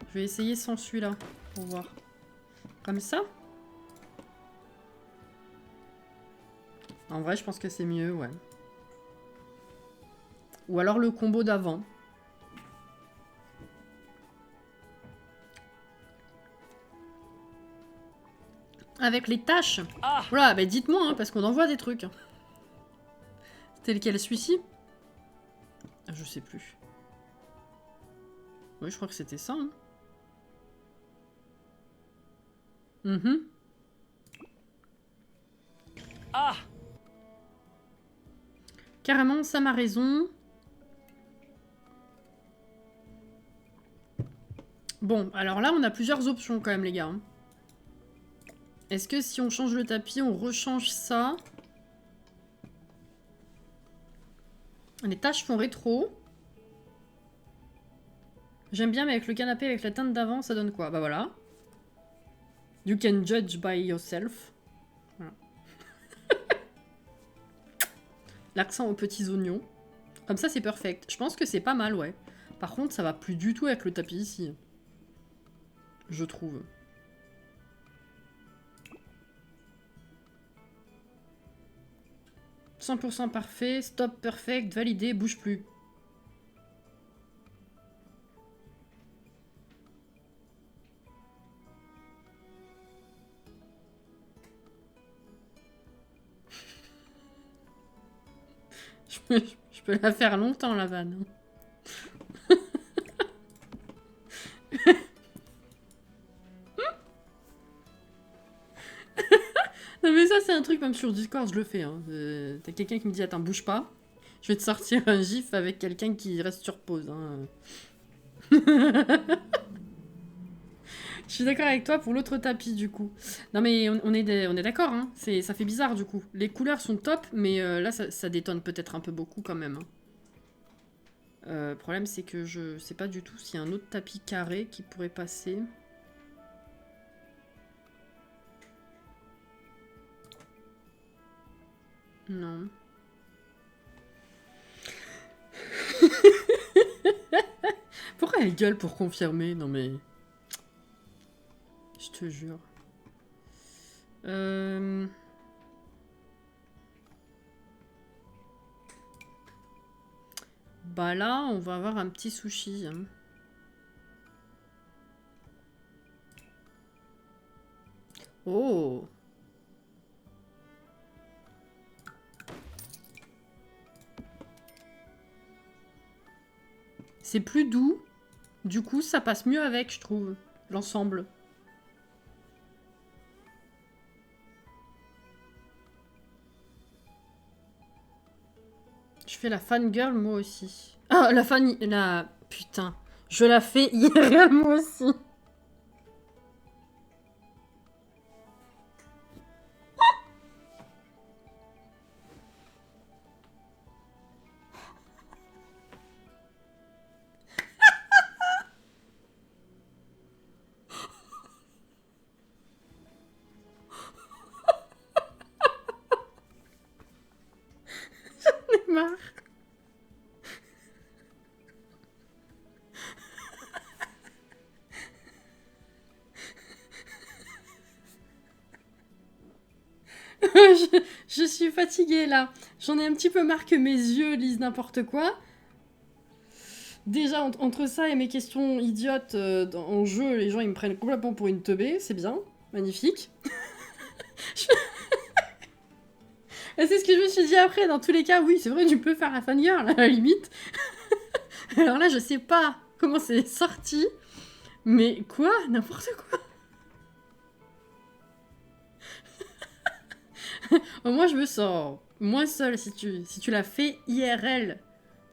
Je vais essayer sans celui-là. Pour voir. Comme ça? En vrai, je pense que c'est mieux, ouais. Ou alors le combo d'avant. Avec les taches. Ah. Voilà, bah dites-moi, hein, parce qu'on envoie des trucs. C'était lequel, celui-ci? Je sais plus. Oui, je crois que c'était ça. Hein. Ah! Carrément, ça m'a raison. Bon, alors là, on a plusieurs options quand même, les gars. Est-ce que si on change le tapis, on rechange ça? Les tâches font rétro. J'aime bien, mais avec le canapé, avec la teinte d'avant, ça donne quoi? Bah voilà. You can judge by yourself. Voilà. L'accent aux petits oignons. Comme ça, c'est perfect. Je pense que c'est pas mal, ouais. Par contre, ça va plus du tout avec le tapis ici. Je trouve. « 100% parfait, stop perfect, validé, bouge plus. » Je peux la faire longtemps, la vanne. Non mais ça c'est un truc, même sur Discord je le fais. Hein. T'as quelqu'un qui me dit attends bouge pas. Je vais te sortir un gif avec quelqu'un qui reste sur pause. Hein. Je suis d'accord avec toi pour l'autre tapis du coup. Non mais on est d'accord, hein. Ça fait bizarre du coup. Les couleurs sont top, mais là ça détonne peut-être un peu beaucoup quand même. Hein. Le problème c'est que je sais pas du tout s'il y a un autre tapis carré qui pourrait passer. Non. Pourquoi elle gueule pour confirmer? Non mais... Je te jure. Bah là, on va avoir un petit sushi. Hein. Oh! C'est plus doux. Du coup, ça passe mieux avec, je trouve. L'ensemble. Je fais la fangirl, moi aussi. Ah, la fan... La... Putain. Je la fais IRL, moi aussi. J'en ai marre. je suis fatiguée là. J'en ai un petit peu marre que mes yeux lisent n'importe quoi. Déjà, entre ça et mes questions idiotes en jeu, les gens ils me prennent complètement pour une teubée. C'est bien, magnifique. C'est ce que je me suis dit après. Dans tous les cas, oui, c'est vrai, tu peux faire la fangirl à la limite. Alors là, je sais pas comment c'est sorti. Mais quoi? N'importe quoi. Au moins, je me sens moins seule si tu l'as fait IRL,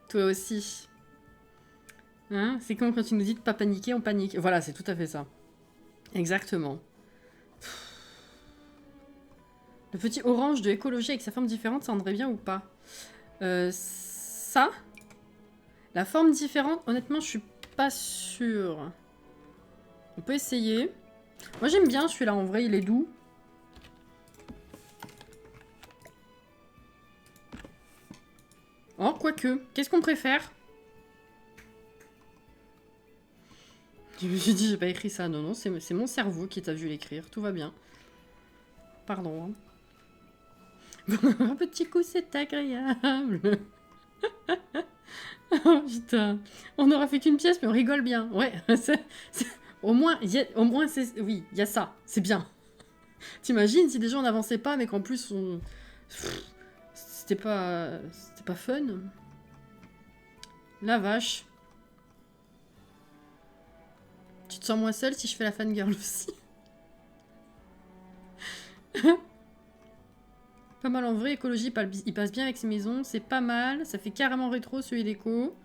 toi aussi. Hein, c'est comme quand tu nous dis de pas paniquer, on panique. Voilà, c'est tout à fait ça. Exactement. Le petit orange de écologie avec sa forme différente, ça rendrait bien ou pas? Ça? La forme différente, honnêtement, je suis pas sûre. On peut essayer. Moi, j'aime bien celui-là, en vrai, il est doux. Oh, quoique. Qu'est-ce qu'on préfère? Je me suis dit, j'ai pas écrit ça. Non, non, c'est mon cerveau qui t'a vu l'écrire. Tout va bien. Pardon. Hein. Un petit coup, c'est agréable. Oh, putain. On aura fait qu'une pièce, mais on rigole bien. Ouais, au moins, oui, il y a ça. C'est bien. T'imagines si déjà on n'avançait pas, mais qu'en plus on... C'était pas fun. La vache. Tu te sens moins seule si je fais la fangirl aussi. Pas mal en vrai, écologie, il passe bien avec ses maisons, c'est pas mal. Ça fait carrément rétro celui d'éco.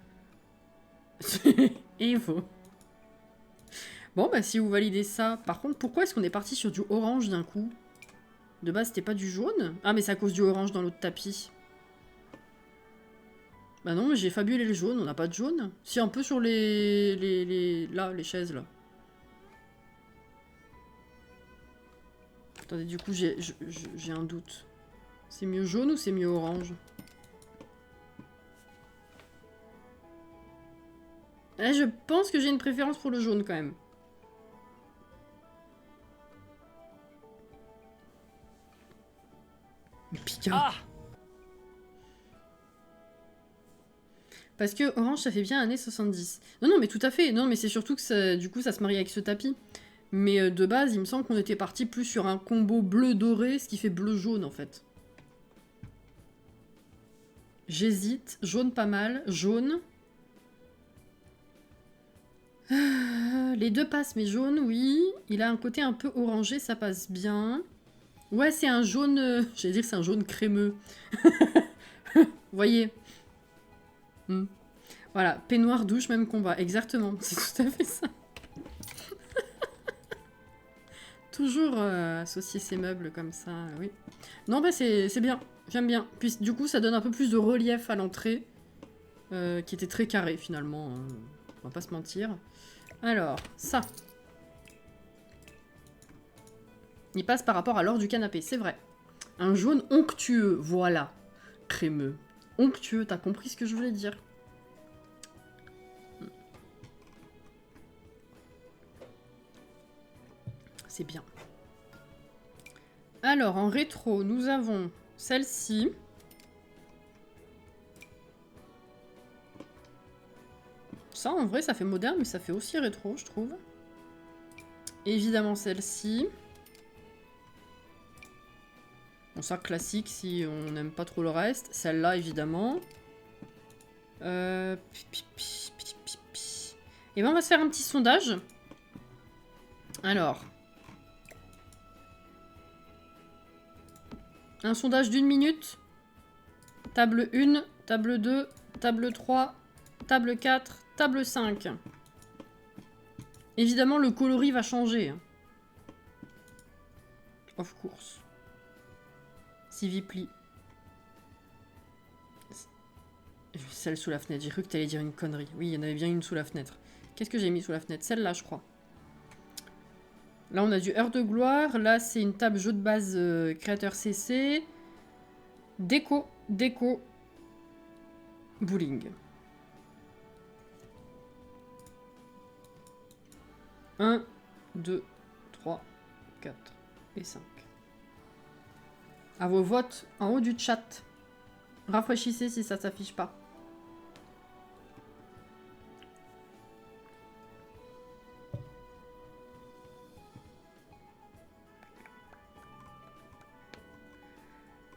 Et il faut. Bon, bah si vous validez ça. Par contre, pourquoi est-ce qu'on est parti sur du orange d'un coup? De base, c'était pas du jaune? Ah, mais c'est à cause du orange dans l'autre tapis. Bah non, mais j'ai fabulé le jaune, on n'a pas de jaune. Si, un peu sur là, les chaises, là. Attendez, du coup, j'ai un doute. C'est mieux jaune ou c'est mieux orange? Je pense que j'ai une préférence pour le jaune, quand même. Pika. Ah! Parce que orange, ça fait bien années 70. Non, non, mais tout à fait. Non, mais c'est surtout que ça, du coup, ça se marie avec ce tapis. Mais de base, il me semble qu'on était parti plus sur un combo bleu-doré, ce qui fait bleu-jaune, en fait. J'hésite. Jaune, pas mal. Jaune. Les deux passent, mais jaune, oui. Il a un côté un peu orangé, ça passe bien. Ouais, c'est un jaune... J'allais dire que c'est un jaune crémeux. Vous voyez. Voilà, peignoir, douche, même combat. Exactement, c'est tout à fait ça. Toujours associer ces meubles comme ça, oui. Non, bah c'est bien, j'aime bien. Puis du coup, ça donne un peu plus de relief à l'entrée, qui était très carré finalement, on va pas se mentir. Alors, ça. Il passe par rapport à l'or du canapé, c'est vrai. Un jaune onctueux, voilà. Crémeux. Onctueux, t'as compris ce que je voulais dire? C'est bien. Alors, en rétro, nous avons celle-ci. Ça, en vrai, ça fait moderne, mais ça fait aussi rétro, je trouve. Évidemment, celle-ci. Bon, ça, classique, si on n'aime pas trop le reste. Celle-là, évidemment. Et ben, on va se faire un petit sondage. Alors... Un sondage d'1 minute. Table 1, table 2, table 3, table 4, table 5. Évidemment, le coloris va changer. Of course. S'il plie. Celle sous la fenêtre. J'ai cru que t'allais dire une connerie. Oui, il y en avait bien une sous la fenêtre. Qu'est-ce que j'ai mis sous la fenêtre? Celle-là, je crois. Là, on a du heure de gloire. Là, c'est une table jeu de base créateur CC. Déco, déco, bowling. 1, 2, 3, 4 et 5. À vos votes en haut du chat. Rafraîchissez si ça ne s'affiche pas.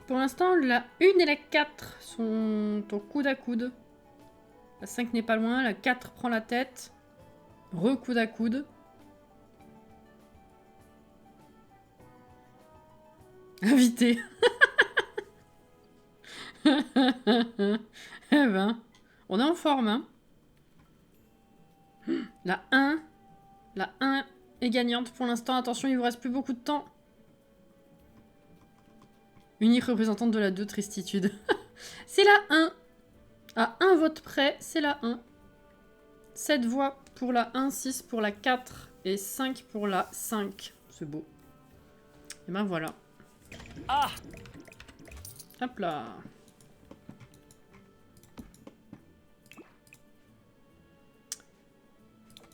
Pour l'instant, la 1 et la 4 sont au coude à coude. La 5 n'est pas loin, la 4 prend la tête. Coude à coude. Invité. Eh ben, on est en forme, hein. La 1 est gagnante pour l'instant. Attention, il vous reste plus beaucoup de temps. Unique représentante de la 2, tristitude. C'est la 1. À un vote près, c'est la 1. 7 voix pour la 1, 6 pour la 4 et 5 pour la 5. C'est beau. Et ben voilà. Ah! Hop là.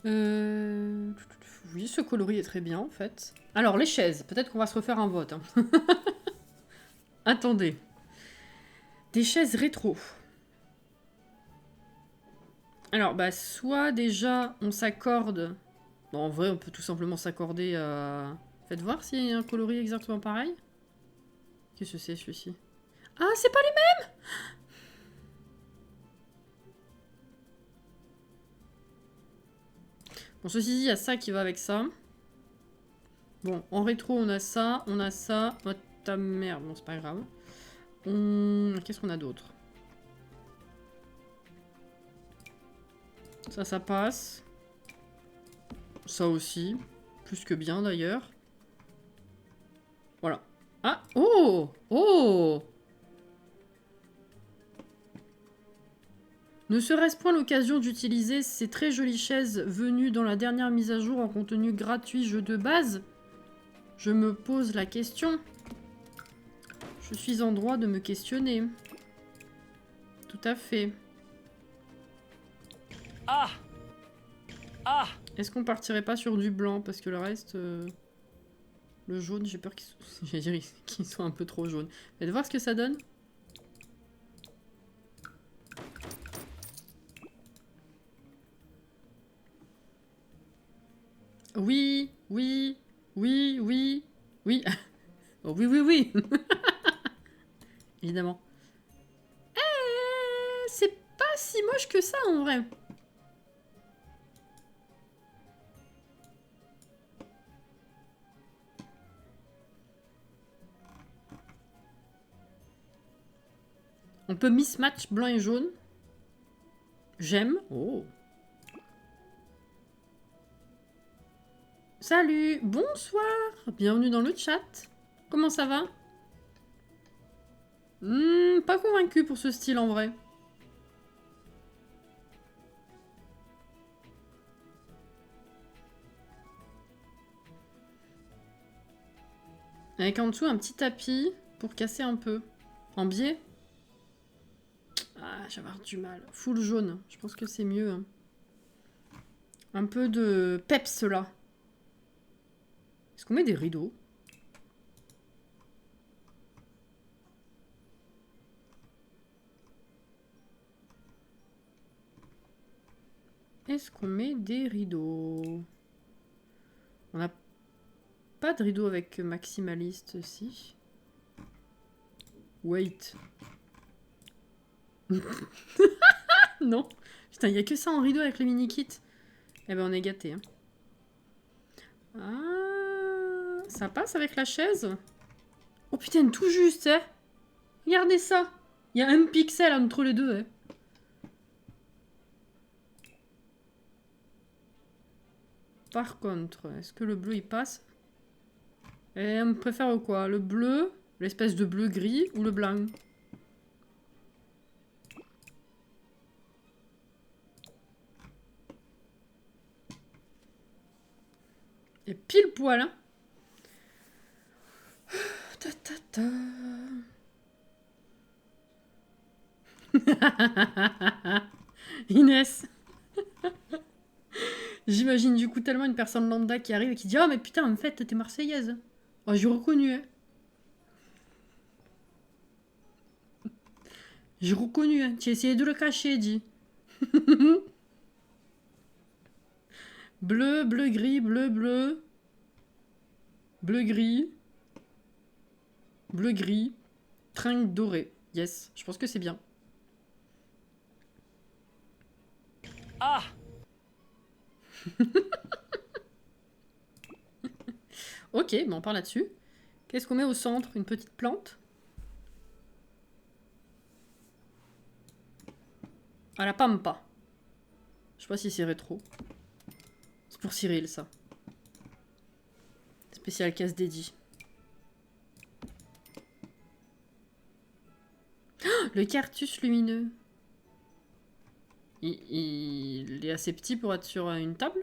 Oui, ce coloris est très bien en fait. Alors, les chaises. Peut-être qu'on va se refaire un vote. Hein. Attendez. Des chaises rétro. Alors, bah, soit déjà on s'accorde. Bon, en vrai, on peut tout simplement s'accorder à. Faites voir s'il y a un coloris exactement pareil. Qu'est-ce que c'est celui-ci? Ah, c'est pas les mêmes! Bon, ceci dit, il y a ça qui va avec ça. Bon, en rétro, on a ça, on a ça. ta mère. Bon, c'est pas grave. Qu'est-ce qu'on a d'autre? Ça passe. Ça aussi. Plus que bien, d'ailleurs. Voilà. Ah! Oh! Oh! Ne serait-ce point l'occasion d'utiliser ces très jolies chaises venues dans la dernière mise à jour en contenu gratuit jeu de base? Je me pose la question. Je suis en droit de me questionner. Tout à fait. Ah! Ah! Est-ce qu'on partirait pas sur du blanc? Parce que le reste... le jaune, j'ai peur qu'il soit un peu trop jaune. Faites voir ce que ça donne. Oui, oui, oui, oui, oui. Oh, oui, oui, oui. Évidemment. C'est pas si moche que ça, en vrai. On peut mismatch blanc et jaune. J'aime. Oh. Salut, bonsoir. Bienvenue dans le chat. Comment ça va? Pas convaincu pour ce style en vrai. Avec en dessous un petit tapis pour casser un peu. En biais? Ah, j'avais du mal. Full jaune, je pense que c'est mieux. Hein. Un peu de peps là. Est-ce qu'on met des rideaux? Est-ce qu'on met des rideaux? On n'a pas de rideaux avec maximaliste, si. Wait. Non. Putain, il n'y a que ça en rideau avec le mini-kit. Eh ben, on est gâtés. Hein. Ah, ça passe avec la chaise? Oh putain, tout juste, hein. Regardez ça. Il y a un pixel entre les deux, hein. Par contre, est-ce que le bleu il passe? Et on préfère quoi? Le bleu, l'espèce de bleu gris ou le blanc? Et pile poil, hein. Ta, ta, ta. Inès. J'imagine du coup tellement une personne lambda qui arrive et qui dit « Oh mais putain, en fait, t'es marseillaise. » Oh, j'ai reconnu, hein. J'ai reconnu, hein. Tu as essayé de le cacher, dit. Bleu, bleu, gris, bleu, bleu. Bleu, gris. Bleu, gris. Trinque doré. Yes, je pense que c'est bien. Ah! Ok, bon, on part là-dessus. Qu'est-ce qu'on met au centre? Une petite plante? À la pampa. Je sais pas si c'est rétro. C'est pour Cyril, ça. Spécial casse dédié. Oh, le cartus lumineux. Il est assez petit pour être sur une table?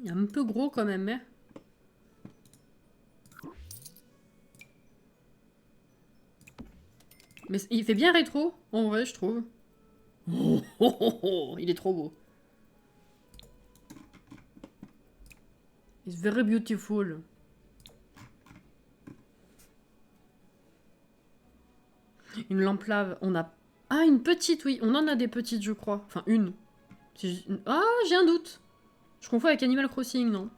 Un peu gros quand même, hein. Mais il fait bien rétro, en vrai, je trouve. Oh, oh, oh, oh, il est trop beau. It's very beautiful. Une lampe lave, on a... Ah, une petite, oui. On en a des petites, je crois. Enfin, une. Ah, j'ai un doute. Je confonds avec Animal Crossing, non?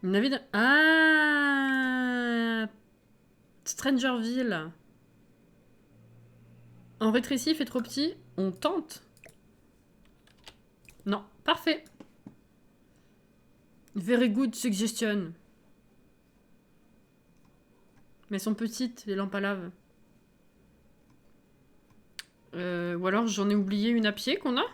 Une navire de... Ah, Strangerville. En rétrécif et trop petit, on tente. Non, parfait. Very good suggestion. Mais elles sont petites, les lampes à lave. Ou alors j'en ai oublié une à pied qu'on a.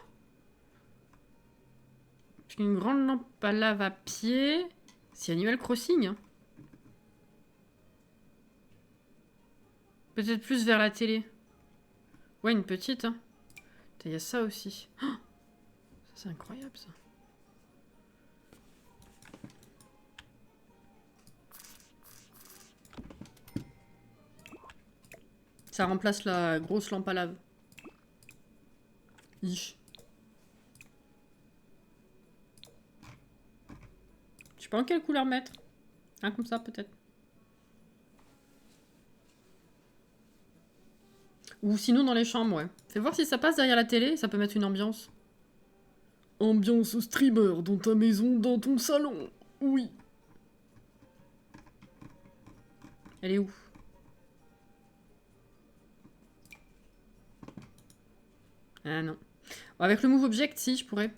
Parce qu'une grande lampe à lave à pied... C'est Animal Crossing. Hein. Peut-être plus vers la télé. Ouais, une petite. Hein. Il y a ça aussi. Oh, ça, c'est incroyable, ça. Ça remplace la grosse lampe à lave. Ich. Je sais pas en quelle couleur mettre. Un comme ça, peut-être. Ou sinon dans les chambres, ouais. Fais voir si ça passe derrière la télé, ça peut mettre une ambiance. Ambiance streamer dans ta maison, dans ton salon. Oui. Elle est où? Ah non. Bon, avec le Move Object, si, je pourrais.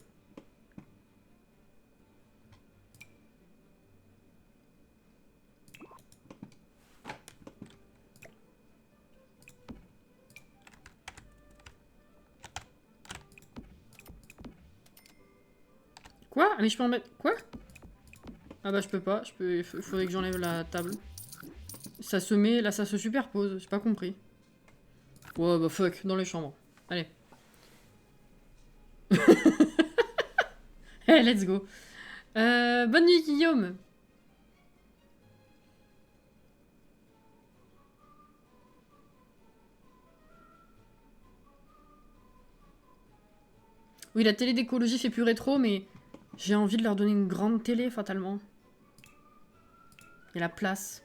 Quoi? Ah mais je peux en mettre... Quoi? Ah bah je peux pas, il faudrait que j'enlève la table. Ça se met, là ça se superpose, j'ai pas compris. Ouais bah fuck, dans les chambres. Allez. Hey, let's go. Bonne nuit Guillaume. Oui, la télé d'écologie fait plus rétro, mais j'ai envie de leur donner une grande télé, fatalement. Et la place.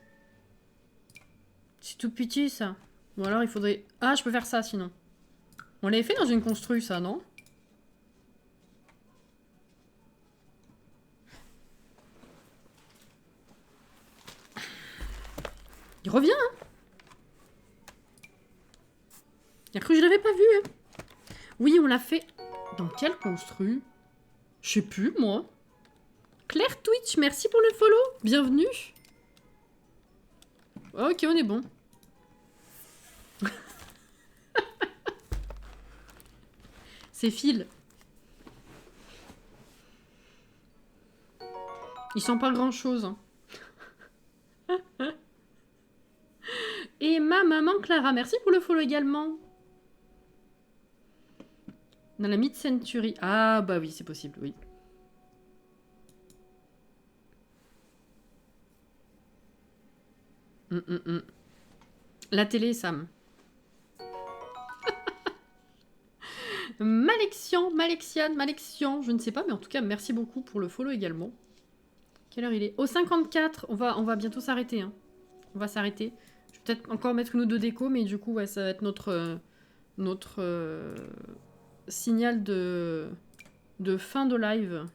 C'est tout petit, ça. Ou alors, il faudrait... Ah, je peux faire ça, sinon. On l'avait fait dans une constru, ça, non? Il revient, hein? Il a cru que je l'avais pas vu, hein? Oui, on l'a fait... Dans quelle constru? Je sais plus, moi. Claire Twitch, merci pour le follow. Bienvenue. Ok, on est bon. C'est Phil. Il sent pas grand-chose. Hein. Et ma maman Clara, merci pour le follow également. Dans la mid-century. Ah bah oui, c'est possible, oui. La télé, Sam. Malexian, je ne sais pas, mais en tout cas, merci beaucoup pour le follow également. Quelle heure il est? Au 54, on va bientôt s'arrêter. Hein. On va s'arrêter. Je vais peut-être encore mettre une ou deux décos, mais du coup, ouais, ça va être notre signal de fin de live.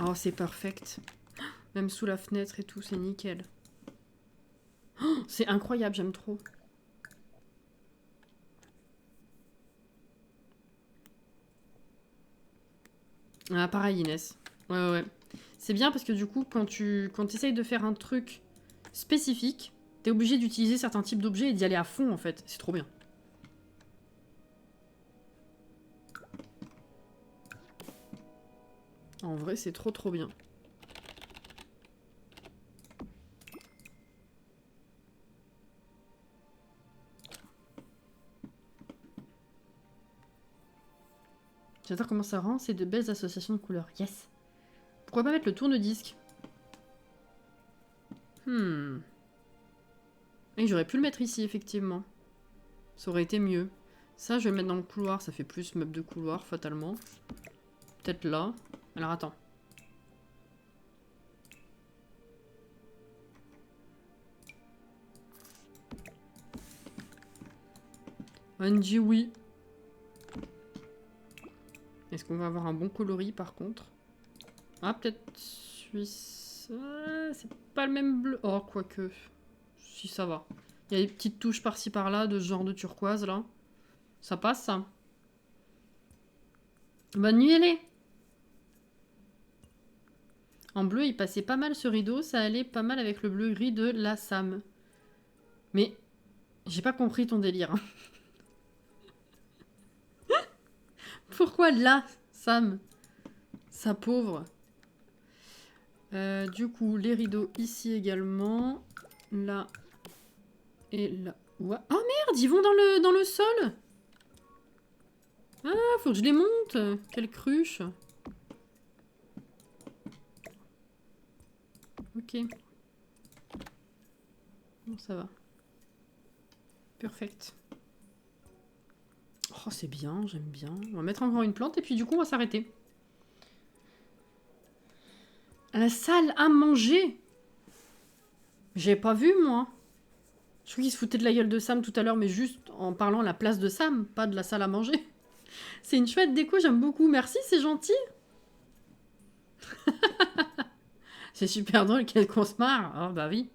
Oh, c'est perfect. Même sous la fenêtre et tout, c'est nickel. Oh, c'est incroyable, j'aime trop. Ah, pareil, Inès. Ouais. C'est bien parce que du coup, quand tu essayes de faire un truc spécifique, t'es obligé d'utiliser certains types d'objets et d'y aller à fond, en fait. C'est trop bien. En vrai, c'est trop bien. J'adore comment ça rend, c'est de belles associations de couleurs. Yes. Pourquoi pas mettre le tourne-disque? Et j'aurais pu le mettre ici, effectivement. Ça aurait été mieux. Ça, je vais le mettre dans le couloir. Ça fait plus meuble de couloir, fatalement. Peut-être là. Alors, attends. On dit oui. Est-ce qu'on va avoir un bon coloris, par contre? Ah, peut-être Suisse... c'est pas le même bleu. Oh, quoique... Si, ça va. Il y a des petites touches par-ci par-là de ce genre de turquoise là. Ça passe ça. Bonne nuit Ellie. En bleu, il passait pas mal ce rideau. Ça allait pas mal avec le bleu gris de la Sam. Mais j'ai pas compris ton délire. Hein. Pourquoi là, Sam? Sa pauvre. Du coup, les rideaux ici également. Là. Et là. Ouais. Oh merde, ils vont dans le sol. Ah, faut que je les monte. Quelle cruche. Ok. Bon, ça va. Perfect. Oh, c'est bien, j'aime bien. On va mettre encore une plante et puis du coup, on va s'arrêter. La salle à manger. J'ai pas vu, moi. Je crois qu'il se foutait de la gueule de Sam tout à l'heure, mais juste en parlant à la place de Sam, pas de la salle à manger. C'est une chouette déco, j'aime beaucoup. Merci, c'est gentil. C'est super drôle qu'on se marre. Ah, bah oui.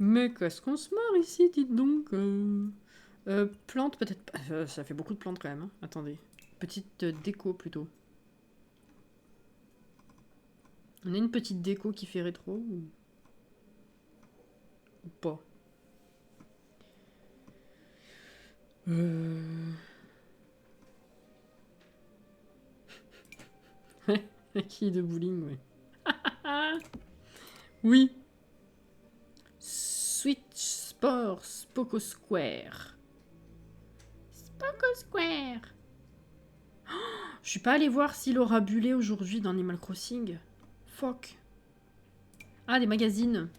Mais qu'est-ce qu'on se marre ici, dites donc. Plantes, peut-être pas. Ça fait beaucoup de plantes quand même. Hein. Attendez. Petite déco plutôt. On a une petite déco qui fait rétro ou pas. Qui de bowling, ouais. Oui. Switch Sports Poco Square. Poco Square. Oh, je suis pas allée voir s'il aura bullé aujourd'hui dans Animal Crossing. Fuck. Ah, des magazines.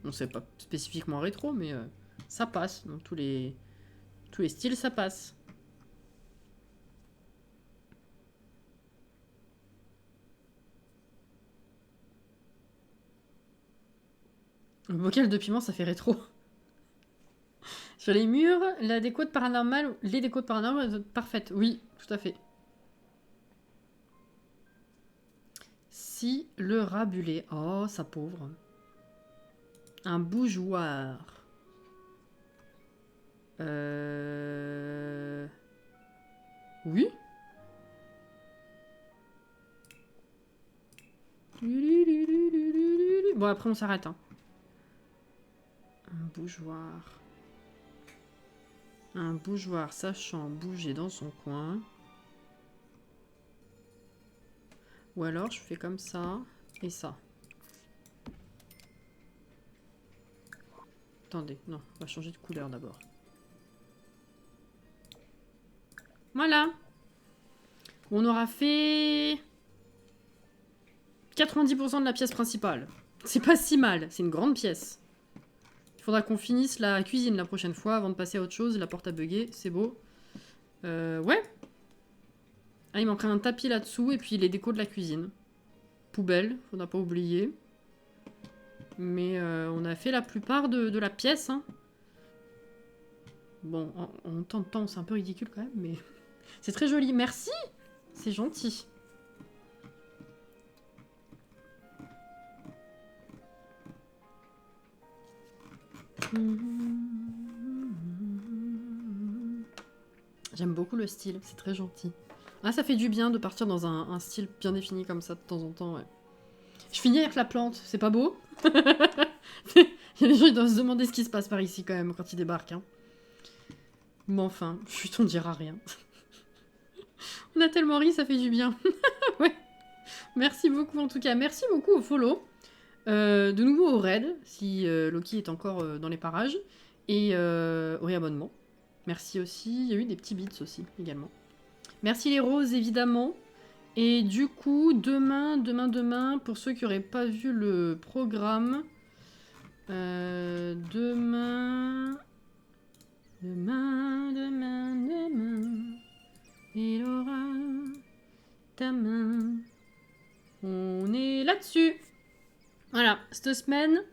Bon, c'est pas spécifiquement rétro, mais ça passe. Dans tous les styles, ça passe. Le bocal de piment, ça fait rétro. Sur les murs, la déco de paranormal, les décos de paranormal, parfaites. Oui, tout à fait. Si le rat bulé. Oh, sa pauvre. Un bougeoir. Oui. Bon, après, on s'arrête. Hein. Un bougeoir. Un bougeoir sachant bouger dans son coin. Ou alors, je fais comme ça et ça. Attendez, non, on va changer de couleur d'abord. Voilà. On aura fait 90% de la pièce principale. C'est pas si mal, c'est une grande pièce. Il faudra qu'on finisse la cuisine la prochaine fois avant de passer à autre chose. La porte a bugué, c'est beau. Ouais. Ah, il manquerait un tapis là-dessous et puis les décos de la cuisine. Poubelle, faudra pas oublier. Mais on a fait la plupart de la pièce. Hein. Bon, en temps de temps, c'est un peu ridicule quand même, mais c'est très joli. Merci, c'est gentil. J'aime beaucoup le style, c'est très gentil. Ah, ça fait du bien de partir dans un style bien défini comme ça de temps en temps, ouais. Je finis avec la plante, c'est pas beau? Il y a des gens qui doivent se demander ce qui se passe par ici quand même quand ils débarquent. Hein. Mais enfin, chut, on dira rien. On a tellement ri, ça fait du bien. Ouais. Merci beaucoup en tout cas. Merci beaucoup au follow. De nouveau au raid, si Loki est encore dans les parages. Et au réabonnement. Merci aussi. Il y a eu des petits bits aussi, également. Merci les roses, évidemment. Et du coup, demain, pour ceux qui n'auraient pas vu le programme, demain, il aura ta main. On est là-dessus. Voilà, cette semaine,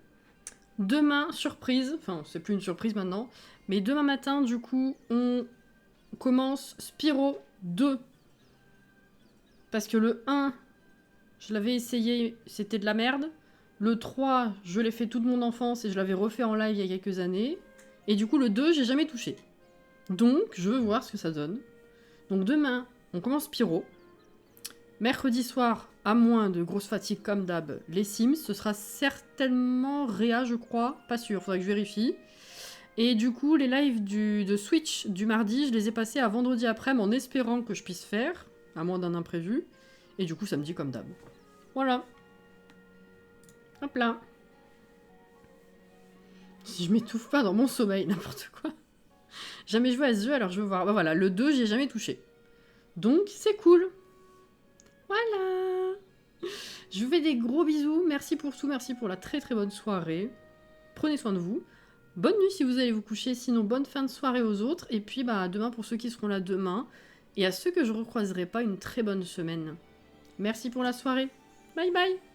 demain, surprise, enfin, c'est plus une surprise maintenant, mais demain matin, du coup, on commence Spyro 2. Parce que le 1, je l'avais essayé, c'était de la merde. Le 3, je l'ai fait toute mon enfance et je l'avais refait en live il y a quelques années. Et du coup, le 2, j'ai jamais touché. Donc, je veux voir ce que ça donne. Donc demain, on commence Pyro. Mercredi soir, à moins de grosse fatigue comme d'hab, les Sims. Ce sera certainement Réa, je crois. Pas sûr, faudrait que je vérifie. Et du coup, les lives de Switch du mardi, je les ai passés à vendredi après-midi en espérant que je puisse faire, à moins d'un imprévu. Et du coup, samedi comme d'hab. Voilà. Hop là. Si je m'étouffe pas dans mon sommeil, n'importe quoi. Jamais joué à ce jeu, alors je veux voir. Bah voilà, le 2, j'y ai jamais touché. Donc, c'est cool. Voilà. Je vous fais des gros bisous. Merci pour tout, merci pour la très très bonne soirée. Prenez soin de vous. Bonne nuit si vous allez vous coucher, sinon bonne fin de soirée aux autres. Et puis bah demain pour ceux qui seront là demain. Et à ceux que je recroiserai pas, une très bonne semaine. Merci pour la soirée. Bye bye.